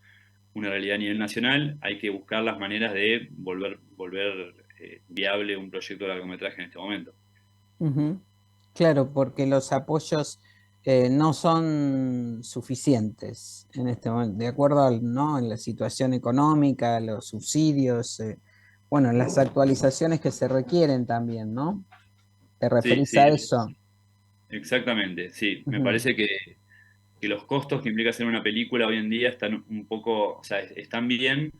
una realidad a nivel nacional, hay que buscar las maneras de volver viable un proyecto de largometraje en este momento. ujú. Claro, porque los apoyos no son suficientes en este momento, de acuerdo ¿no? En la situación económica, los subsidios, bueno, las actualizaciones que se requieren también, ¿no? ¿Te Sí, referís sí, a eso? exactamente, sí, me Ujú, parece que los costos que implica hacer una película hoy en día están un poco, o sea, están bien.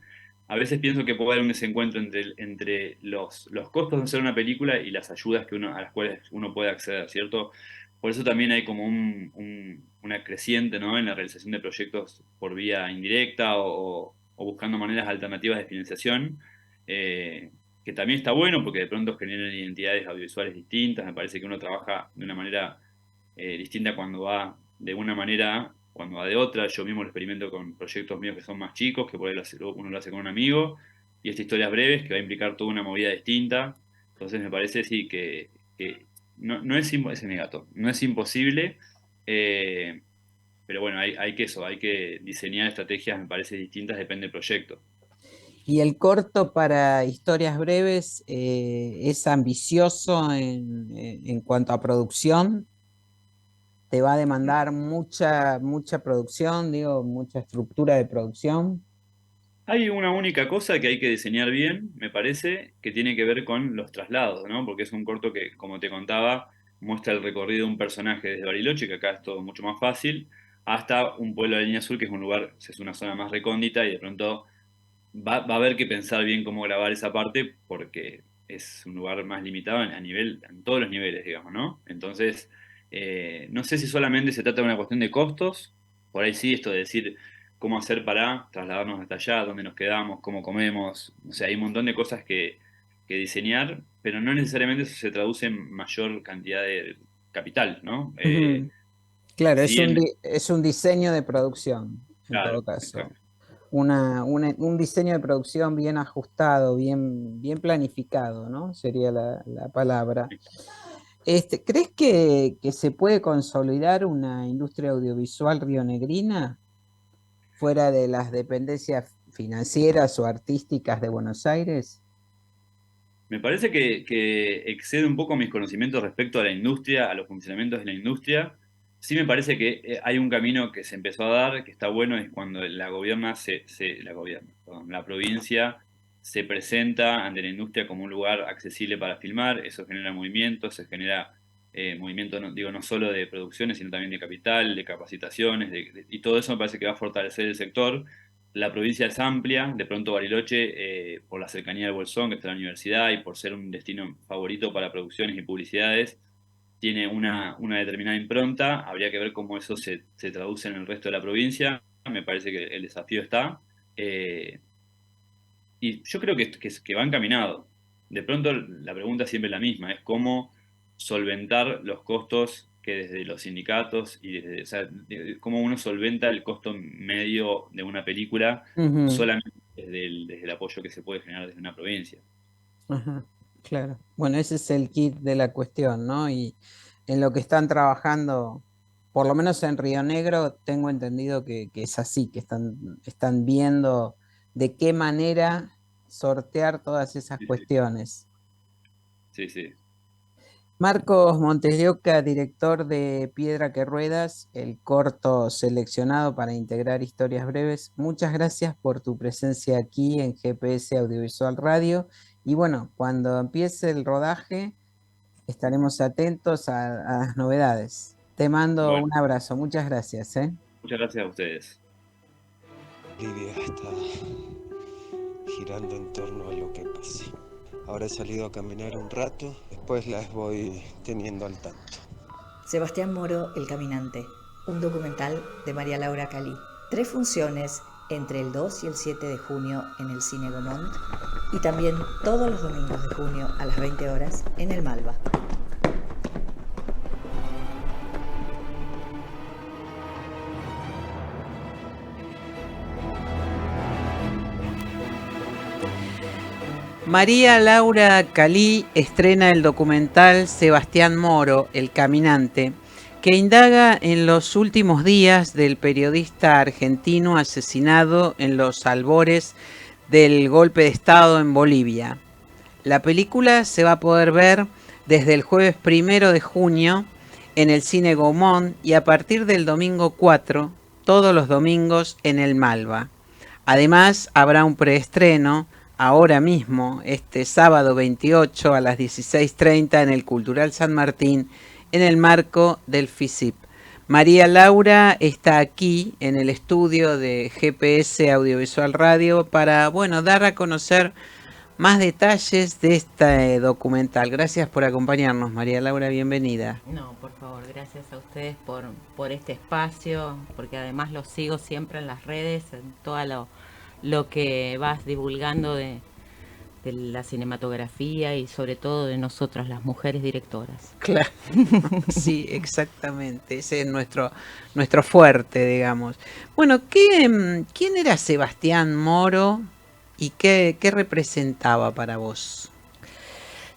A veces pienso que puede haber un desencuentro entre los costos de hacer una película y las ayudas a las cuales uno puede acceder, ¿cierto? Por eso también hay como una creciente, ¿no? En la realización de proyectos por vía indirecta o buscando maneras alternativas de financiación, que también está bueno porque de pronto generan identidades audiovisuales distintas. Me parece que uno trabaja de una manera distinta cuando va de una manera, cuando va de otra. Yo mismo lo experimento con proyectos míos que son más chicos, que por ahí uno lo hace con un amigo, y esta historias breves que va a implicar toda una movida distinta. Entonces me parece sí que no es, ese es mi gato, no es imposible, eh, pero bueno, hay que diseñar estrategias, me parece, distintas, depende del proyecto. y el corto para historias breves es ambicioso en cuanto a producción. te va a demandar mucha producción, digo, mucha estructura de producción. Hay una única cosa que hay que diseñar bien, me parece, que tiene que ver con los traslados, ¿no? Porque es un corto que, como te contaba, muestra el recorrido de un personaje desde Bariloche, que acá es todo mucho más fácil, hasta un pueblo de la Línea Azul, que es un lugar, es una zona más recóndita, y de pronto va a haber que pensar bien cómo grabar esa parte, porque es un lugar más limitado en todos los niveles, digamos, ¿no? Entonces, no sé si solamente se trata de una cuestión de costos, por ahí sí, esto de decir cómo hacer para trasladarnos hasta allá, dónde nos quedamos, cómo comemos, o sea, hay un montón de cosas que diseñar, pero no necesariamente eso se traduce en mayor cantidad de capital, ¿no? Ujú. Claro, Si bien, es un diseño de producción, en todo claro, caso. exacto. Un diseño de producción bien ajustado, bien planificado, ¿no? Sería la palabra. ¿Crees que se puede consolidar una industria audiovisual rionegrina fuera de las dependencias financieras o artísticas de Buenos Aires? Me parece que excede un poco mis conocimientos respecto a la industria, a los funcionamientos de la industria. Sí me parece que hay un camino que se empezó a dar, que está bueno, es cuando la provincia se presenta ante la industria como un lugar accesible para filmar. Eso genera movimiento, se genera movimiento, no, digo, no solo de producciones, sino también de capital, de capacitaciones, y todo eso me parece que va a fortalecer el sector. La provincia es amplia, de pronto Bariloche, por la cercanía del Bolsón, que está la universidad, y por ser un destino favorito para producciones y publicidades, tiene una determinada impronta. Habría que ver cómo eso se traduce en el resto de la provincia. Me parece que el desafío está. Eh, y yo creo que va encaminado. De pronto la pregunta siempre es la misma, es cómo solventar los costos que desde los sindicatos y desde, o sea, cómo uno solventa el costo medio de una película Ujú, solamente desde el apoyo que se puede generar desde una provincia. ajá, claro. Bueno, ese es el kit de la cuestión, ¿no? Y en lo que están trabajando, por lo menos en Río Negro, tengo entendido que es así, que están viendo de qué manera sortear todas esas Sí, sí, cuestiones. sí, sí. Marcos Montes de Oca, director de Piedra que Ruedas, el corto seleccionado para integrar historias breves. Muchas gracias por tu presencia aquí en GPS Audiovisual Radio. Y bueno, cuando empiece el rodaje, estaremos atentos a las novedades. Te mando Bueno, un abrazo. Muchas gracias, ¿eh? muchas gracias a ustedes. Lidia está girando en torno a lo que pase. Ahora he salido a caminar un rato, después las voy teniendo al tanto. Sebastián Moro, El Caminante, un documental de María Laura Calí. 3 funciones entre el 2 y el 7 de junio en el Cine Gaumont y también todos los domingos de junio a las 20 horas en el Malva. María Laura Calí estrena el documental Sebastián Moro, El Caminante, que indaga en los últimos días del periodista argentino asesinado en los albores del golpe de Estado en Bolivia. La película se va a poder ver desde el jueves 1 de junio en el Cine Gaumont y a partir del domingo 4, todos los domingos en el Malva. Además, habrá un preestreno ahora mismo, este sábado 28 a las 16:30 en el Cultural San Martín, en el marco del FISIP. María Laura está aquí en el estudio de GPS Audiovisual Radio para, bueno, dar a conocer más detalles de este documental. Gracias por acompañarnos, María Laura, bienvenida. No, por favor, gracias a ustedes por este espacio, porque además lo sigo siempre en las redes, en todo lo que vas divulgando de la cinematografía y sobre todo de nosotras, las mujeres directoras. Claro, sí, exactamente, ese es nuestro fuerte, digamos. Bueno, ¿quién era Sebastián Moro y qué representaba para vos?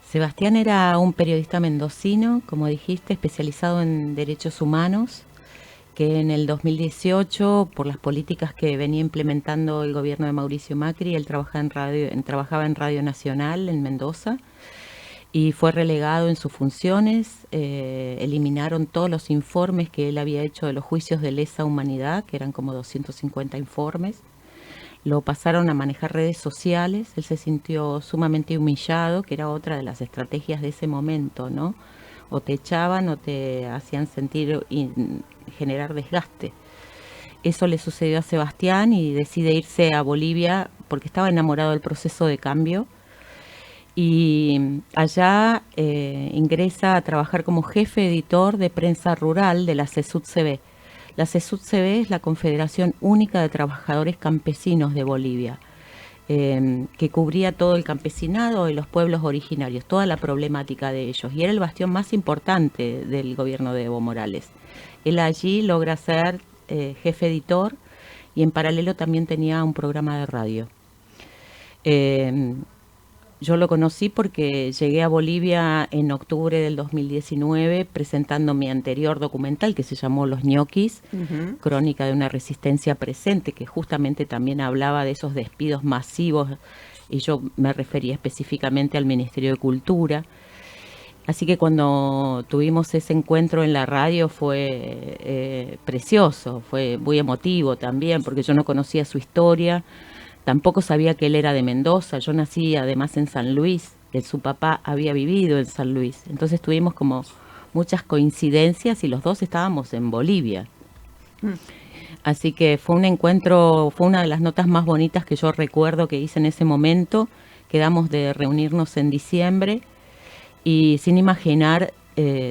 Sebastián era un periodista mendocino, como dijiste, especializado en derechos humanos, que en el 2018, por las políticas que venía implementando el gobierno de Mauricio Macri, él trabajaba en Radio Nacional en Mendoza, y fue relegado en sus funciones. Eliminaron todos los informes que él había hecho de los juicios de lesa humanidad, que eran como 250 informes. Lo pasaron a manejar redes sociales. Él se sintió sumamente humillado, que era otra de las estrategias de ese momento, ¿no? O te echaban o te hacían sentir y generar desgaste. Eso le sucedió a Sebastián y decide irse a Bolivia porque estaba enamorado del proceso de cambio. Y allá ingresa a trabajar como jefe editor de prensa rural de la CESUD-CB. La CESUD-CB es la Confederación Única de Trabajadores Campesinos de Bolivia, que cubría todo el campesinado y los pueblos originarios, toda la problemática de ellos, y era el bastión más importante del gobierno de Evo Morales. Él allí logra ser jefe editor y en paralelo también tenía un programa de radio. Yo lo conocí porque llegué a Bolivia en octubre del 2019 presentando mi anterior documental que se llamó Los Ñoquis, crónica de una resistencia presente, que justamente también hablaba de esos despidos masivos y yo me refería específicamente al Ministerio de Cultura. Así que cuando tuvimos ese encuentro en la radio fue precioso, fue muy emotivo también porque yo no conocía su historia. Tampoco sabía que él era de Mendoza. Yo nací además en San Luis. Su papá había vivido en San Luis. Entonces tuvimos como muchas coincidencias y los dos estábamos en Bolivia. Así que fue un encuentro, fue una de las notas más bonitas que yo recuerdo que hice en ese momento. Quedamos de reunirnos en diciembre y sin imaginar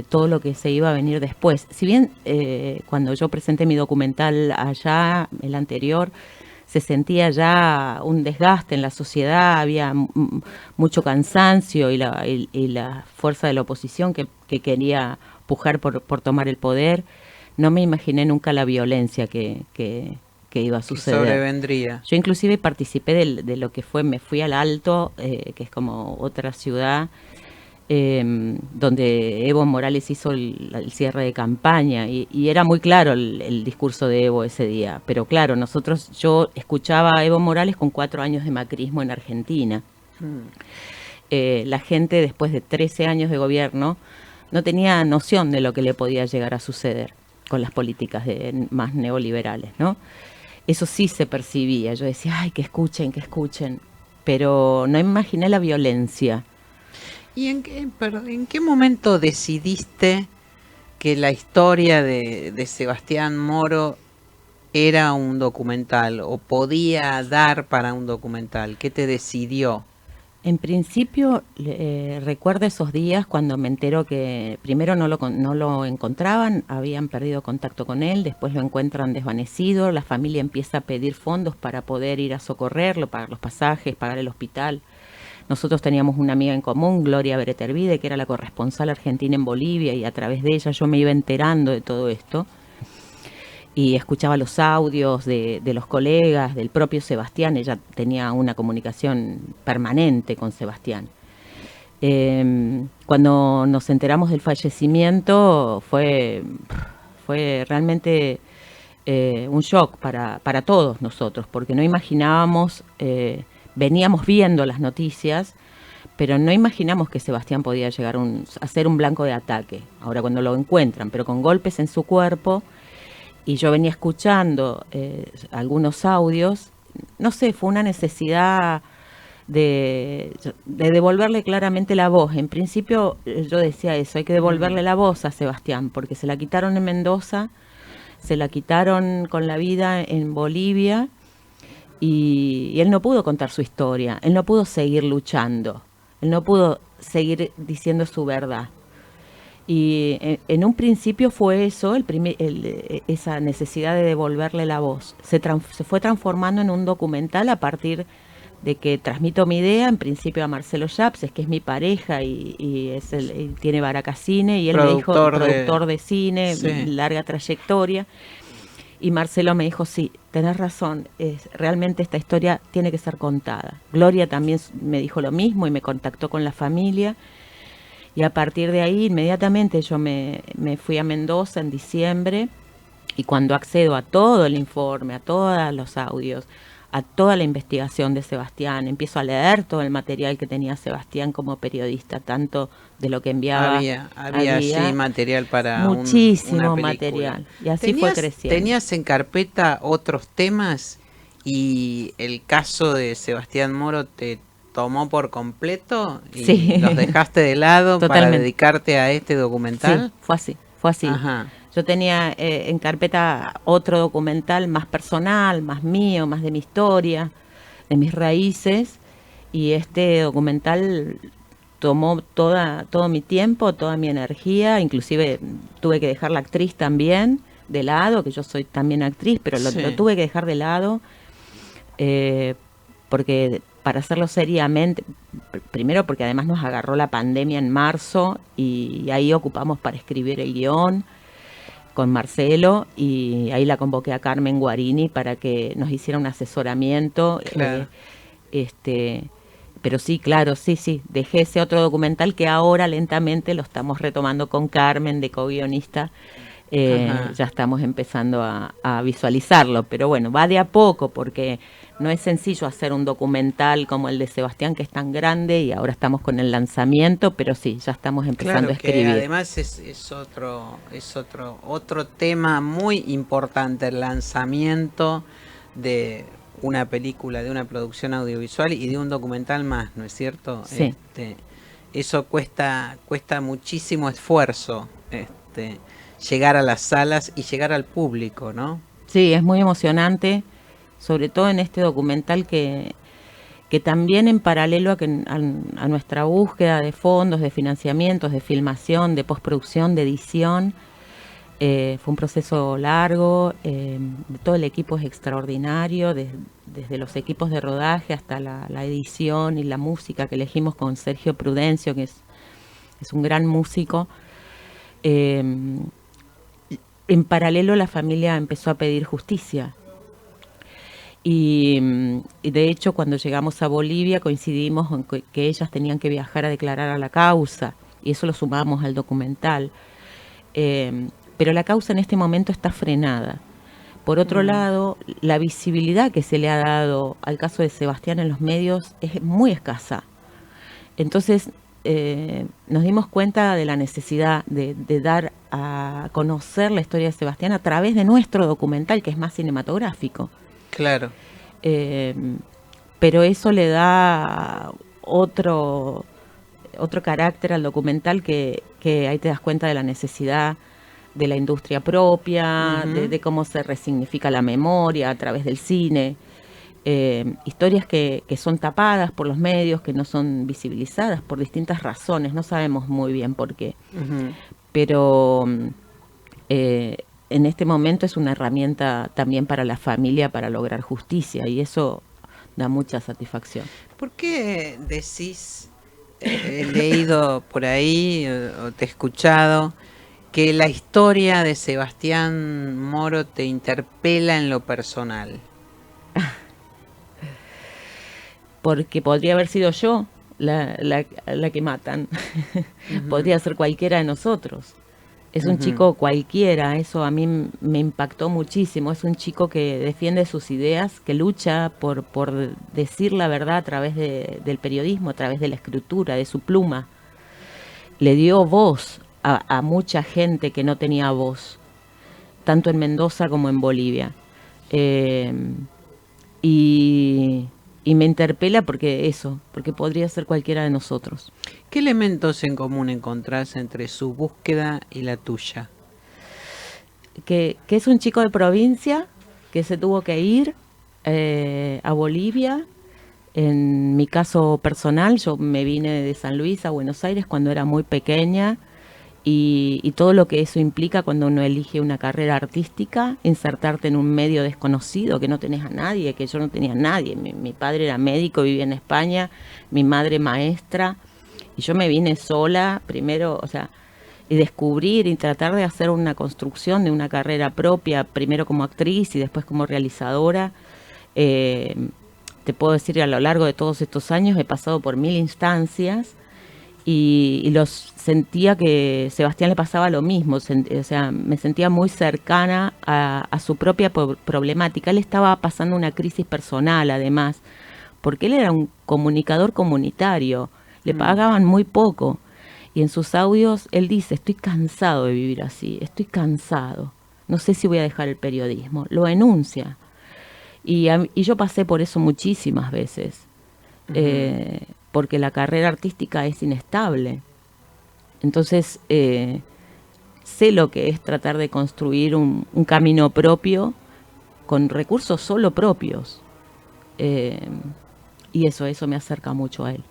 todo lo que se iba a venir después. Si bien cuando yo presenté mi documental allá, el anterior, se sentía ya un desgaste en la sociedad, había mucho cansancio y la fuerza de la oposición que quería pujar por tomar el poder. No me imaginé nunca la violencia que iba a suceder. Que sobrevendría. Yo inclusive participé de lo que fue, me fui al Alto, que es como otra ciudad, donde Evo Morales hizo el cierre de campaña y era muy claro el discurso de Evo ese día, pero claro, yo escuchaba a Evo Morales con 4 años de macrismo en Argentina. La gente después de 13 años de gobierno no tenía noción de lo que le podía llegar a suceder con las políticas más neoliberales, ¿no? Eso sí se percibía, yo decía, ay, que escuchen, pero no imaginé la violencia. ¿Y en qué momento decidiste que la historia de Sebastián Moro era un documental o podía dar para un documental? ¿Qué te decidió? En principio recuerdo esos días cuando me entero que primero no lo encontraban, habían perdido contacto con él, después lo encuentran desvanecido, la familia empieza a pedir fondos para poder ir a socorrerlo, pagar los pasajes, pagar el hospital. Nosotros teníamos una amiga en común, Gloria Beretervide, que era la corresponsal argentina en Bolivia, y a través de ella yo me iba enterando de todo esto. Y escuchaba los audios de los colegas, del propio Sebastián. Ella tenía una comunicación permanente con Sebastián. Cuando nos enteramos del fallecimiento fue realmente un shock para todos nosotros, porque no imaginábamos... veníamos viendo las noticias, pero no imaginamos que Sebastián podía llegar a ser un blanco de ataque. Ahora cuando lo encuentran, pero con golpes en su cuerpo, y yo venía escuchando algunos audios, no sé, fue una necesidad de devolverle claramente la voz. En principio yo decía eso, hay que devolverle la voz a Sebastián, porque se la quitaron en Mendoza, se la quitaron con la vida en Bolivia, y él no pudo contar su historia, él no pudo seguir luchando, él no pudo seguir diciendo su verdad. Y en un principio fue eso, esa necesidad de devolverle la voz. Se fue transformando en un documental a partir de que transmito mi idea, en principio a Marcelo Yapses, que es mi pareja y tiene Baracacine, y él me dijo, productor de cine, sí, larga trayectoria. Y Marcelo me dijo, sí, tenés razón, realmente esta historia tiene que ser contada. Gloria también me dijo lo mismo y me contactó con la familia. Y a partir de ahí, inmediatamente yo me fui a Mendoza en diciembre, y cuando accedo a todo el informe, a todos los audios, a toda la investigación de Sebastián, empiezo a leer todo el material que tenía Sebastián como periodista, tanto de lo que enviaba. Había sí material para muchísimo una material, y así fue creciendo. ¿Tenías en carpeta otros temas y el caso de Sebastián Moro te tomó por completo y sí. los dejaste de lado Totalmente. para dedicarte a este documental? Sí, fue así. Ajá. Yo tenía en carpeta otro documental más personal, más mío, más de mi historia, de mis raíces, y este documental tomó todo mi tiempo, toda mi energía, inclusive tuve que dejar la actriz también de lado, que yo soy también actriz, pero lo tuve que dejar de lado, porque para hacerlo seriamente, primero porque además nos agarró la pandemia en marzo y ahí ocupamos para escribir el guión con Marcelo, y ahí la convoqué a Carmen Guarini para que nos hiciera un asesoramiento. Claro. Pero sí, claro, sí, dejé ese otro documental que ahora lentamente lo estamos retomando con Carmen de co-guionista. Ya estamos empezando a visualizarlo, pero bueno, va de a poco, porque no es sencillo hacer un documental como el de Sebastián, que es tan grande, y ahora estamos con el lanzamiento, pero sí, ya estamos empezando a escribir. Que además es otro tema muy importante, el lanzamiento de una película, de una producción audiovisual y de un documental más, ¿no es cierto? Sí. Eso cuesta muchísimo esfuerzo, llegar a las salas y llegar al público, ¿no? Sí, es muy emocionante, sobre todo en este documental que también en paralelo a nuestra búsqueda de fondos, de financiamientos, de filmación, de postproducción, de edición, fue un proceso largo, todo el equipo es extraordinario, desde los equipos de rodaje hasta la edición y la música que elegimos con Sergio Prudencio, que es un gran músico. En paralelo la familia empezó a pedir justicia. Y de hecho cuando llegamos a Bolivia coincidimos en que ellas tenían que viajar a declarar a la causa, y eso lo sumamos al documental. Pero la causa en este momento está frenada. Por otro lado, la visibilidad que se le ha dado al caso de Sebastián en los medios es muy escasa. Entonces nos dimos cuenta de la necesidad de dar a conocer la historia de Sebastián a través de nuestro documental, que es más cinematográfico. Claro. Pero eso le da otro carácter al documental, que ahí te das cuenta de la necesidad de la industria propia, de cómo se resignifica la memoria a través del cine. Historias que son tapadas por los medios, que no son visibilizadas por distintas razones, no sabemos muy bien por qué. Pero en este momento es una herramienta también para la familia para lograr justicia, y eso da mucha satisfacción. ¿Por qué decís, he leído por ahí o te he escuchado, que la historia de Sebastián Moro te interpela en lo personal? Porque podría haber sido yo la que matan. Podría ser cualquiera de nosotros. Es un chico cualquiera, eso a mí me impactó muchísimo. Es un chico que defiende sus ideas, que lucha por decir la verdad a través del periodismo, a través de la escritura, de su pluma. Le dio voz a mucha gente que no tenía voz, tanto en Mendoza como en Bolivia. Y me interpela porque podría ser cualquiera de nosotros. ¿Qué elementos en común encontrás entre su búsqueda y la tuya? Que es un chico de provincia que se tuvo que ir a Bolivia. En mi caso personal, yo me vine de San Luis a Buenos Aires cuando era muy pequeña, y todo lo que eso implica cuando uno elige una carrera artística, insertarte en un medio desconocido, que no tenés a nadie, que yo no tenía a nadie. Mi padre era médico, vivía en España, mi madre maestra, y yo me vine sola primero, y descubrir y tratar de hacer una construcción de una carrera propia, primero como actriz y después como realizadora. Te puedo decir que a lo largo de todos estos años he pasado por 1000 instancias, y los sentía que Sebastián le pasaba lo mismo, o sea, me sentía muy cercana a su propia problemática. Él estaba pasando una crisis personal además, porque él era un comunicador comunitario, le pagaban muy poco, y en sus audios él dice: estoy cansado de vivir así, estoy cansado, no sé si voy a dejar el periodismo, lo enuncia. Y yo pasé por eso muchísimas veces, porque la carrera artística es inestable. Entonces, sé lo que es tratar de construir un camino propio con recursos solo propios. Y eso me acerca mucho a él.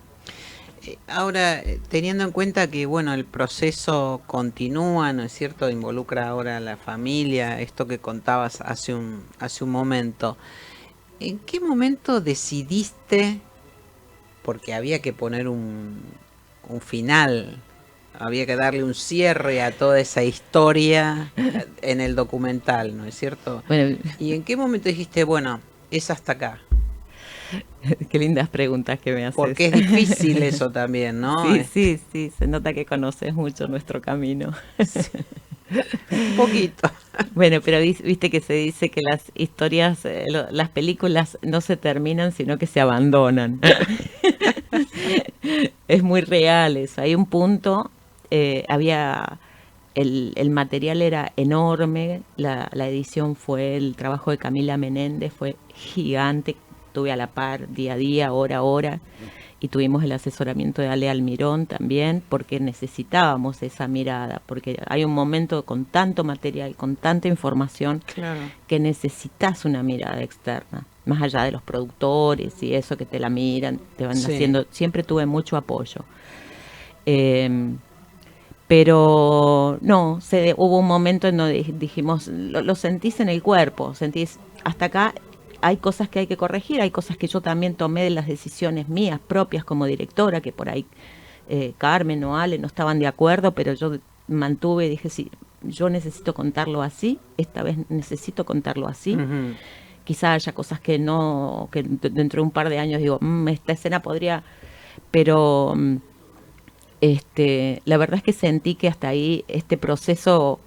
Ahora, teniendo en cuenta que bueno, el proceso continúa, ¿no es cierto? Involucra ahora a la familia, esto que contabas hace un momento. ¿En qué momento decidiste, porque había que poner un final, había que darle un cierre a toda esa historia en el documental, ¿no es cierto? Bueno, ¿y en qué momento dijiste, bueno, es hasta acá? Qué lindas preguntas que me haces. Porque es difícil eso también, ¿no? Sí, se nota que conoces mucho nuestro camino. Sí. Un poquito. Bueno, pero viste que se dice que las historias, las películas no se terminan, sino que se abandonan. Es muy real eso. Hay un punto, había... El material era enorme, la edición el trabajo de Camila Menéndez fue gigante, estuve a la par día a día, hora a hora, y tuvimos el asesoramiento de Ale Almirón también, porque necesitábamos esa mirada, porque hay un momento con tanto material, con tanta información, claro, que necesitas una mirada externa, más allá de los productores y eso que te la miran, te van haciendo, siempre tuve mucho apoyo. Pero no, hubo un momento en donde dijimos, lo sentís en el cuerpo, sentís, hasta acá hay cosas que hay que corregir, hay cosas que yo también tomé de las decisiones mías propias como directora, que por ahí Carmen o Ale no estaban de acuerdo, pero yo mantuve y dije, sí, yo necesito contarlo así, esta vez necesito contarlo así. Uh-huh. Quizá haya cosas que dentro de un par de años digo, esta escena podría, pero... la verdad es que sentí que hasta ahí este proceso,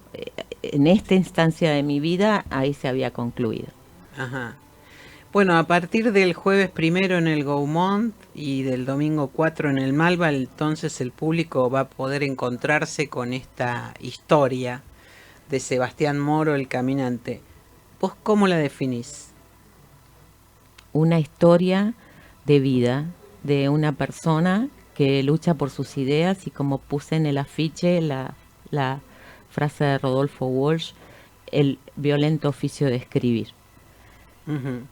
en esta instancia de mi vida, ahí se había concluido. Ajá. Bueno, a partir del jueves 1 en el Gaumont y del domingo 4 en el Malva, entonces el público va a poder encontrarse con esta historia de Sebastián Moro, el caminante. ¿Vos cómo la definís? Una historia de vida de una persona que lucha por sus ideas, y como puse en el afiche la frase de Rodolfo Walsh, el violento oficio de escribir. Uh-huh.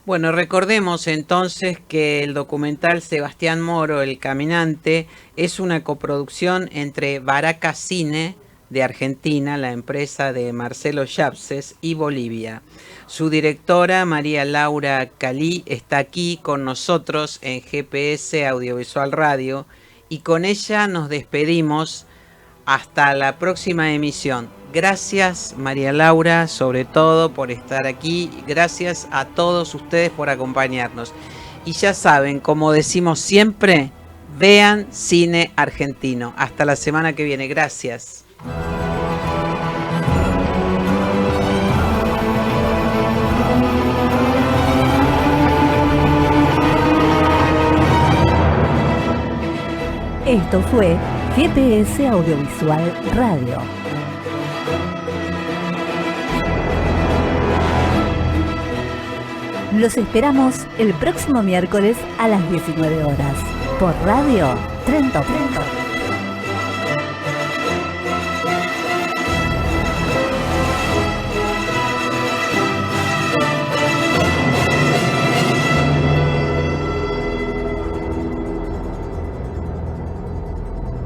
Bueno, recordemos entonces que el documental Sebastián Moro, el caminante, es una coproducción entre Baraca Cine de Argentina, la empresa de Marcelo Yapses, y Bolivia. Su directora, María Laura Calí, está aquí con nosotros en GPS Audiovisual Radio, y con ella nos despedimos hasta la próxima emisión. Gracias, María Laura, sobre todo por estar aquí. Gracias a todos ustedes por acompañarnos. Y ya saben, como decimos siempre, vean cine argentino. Hasta la semana que viene. Gracias. Esto fue GPS Audiovisual Radio. Los esperamos el próximo miércoles a las 19 horas por Radio Trento.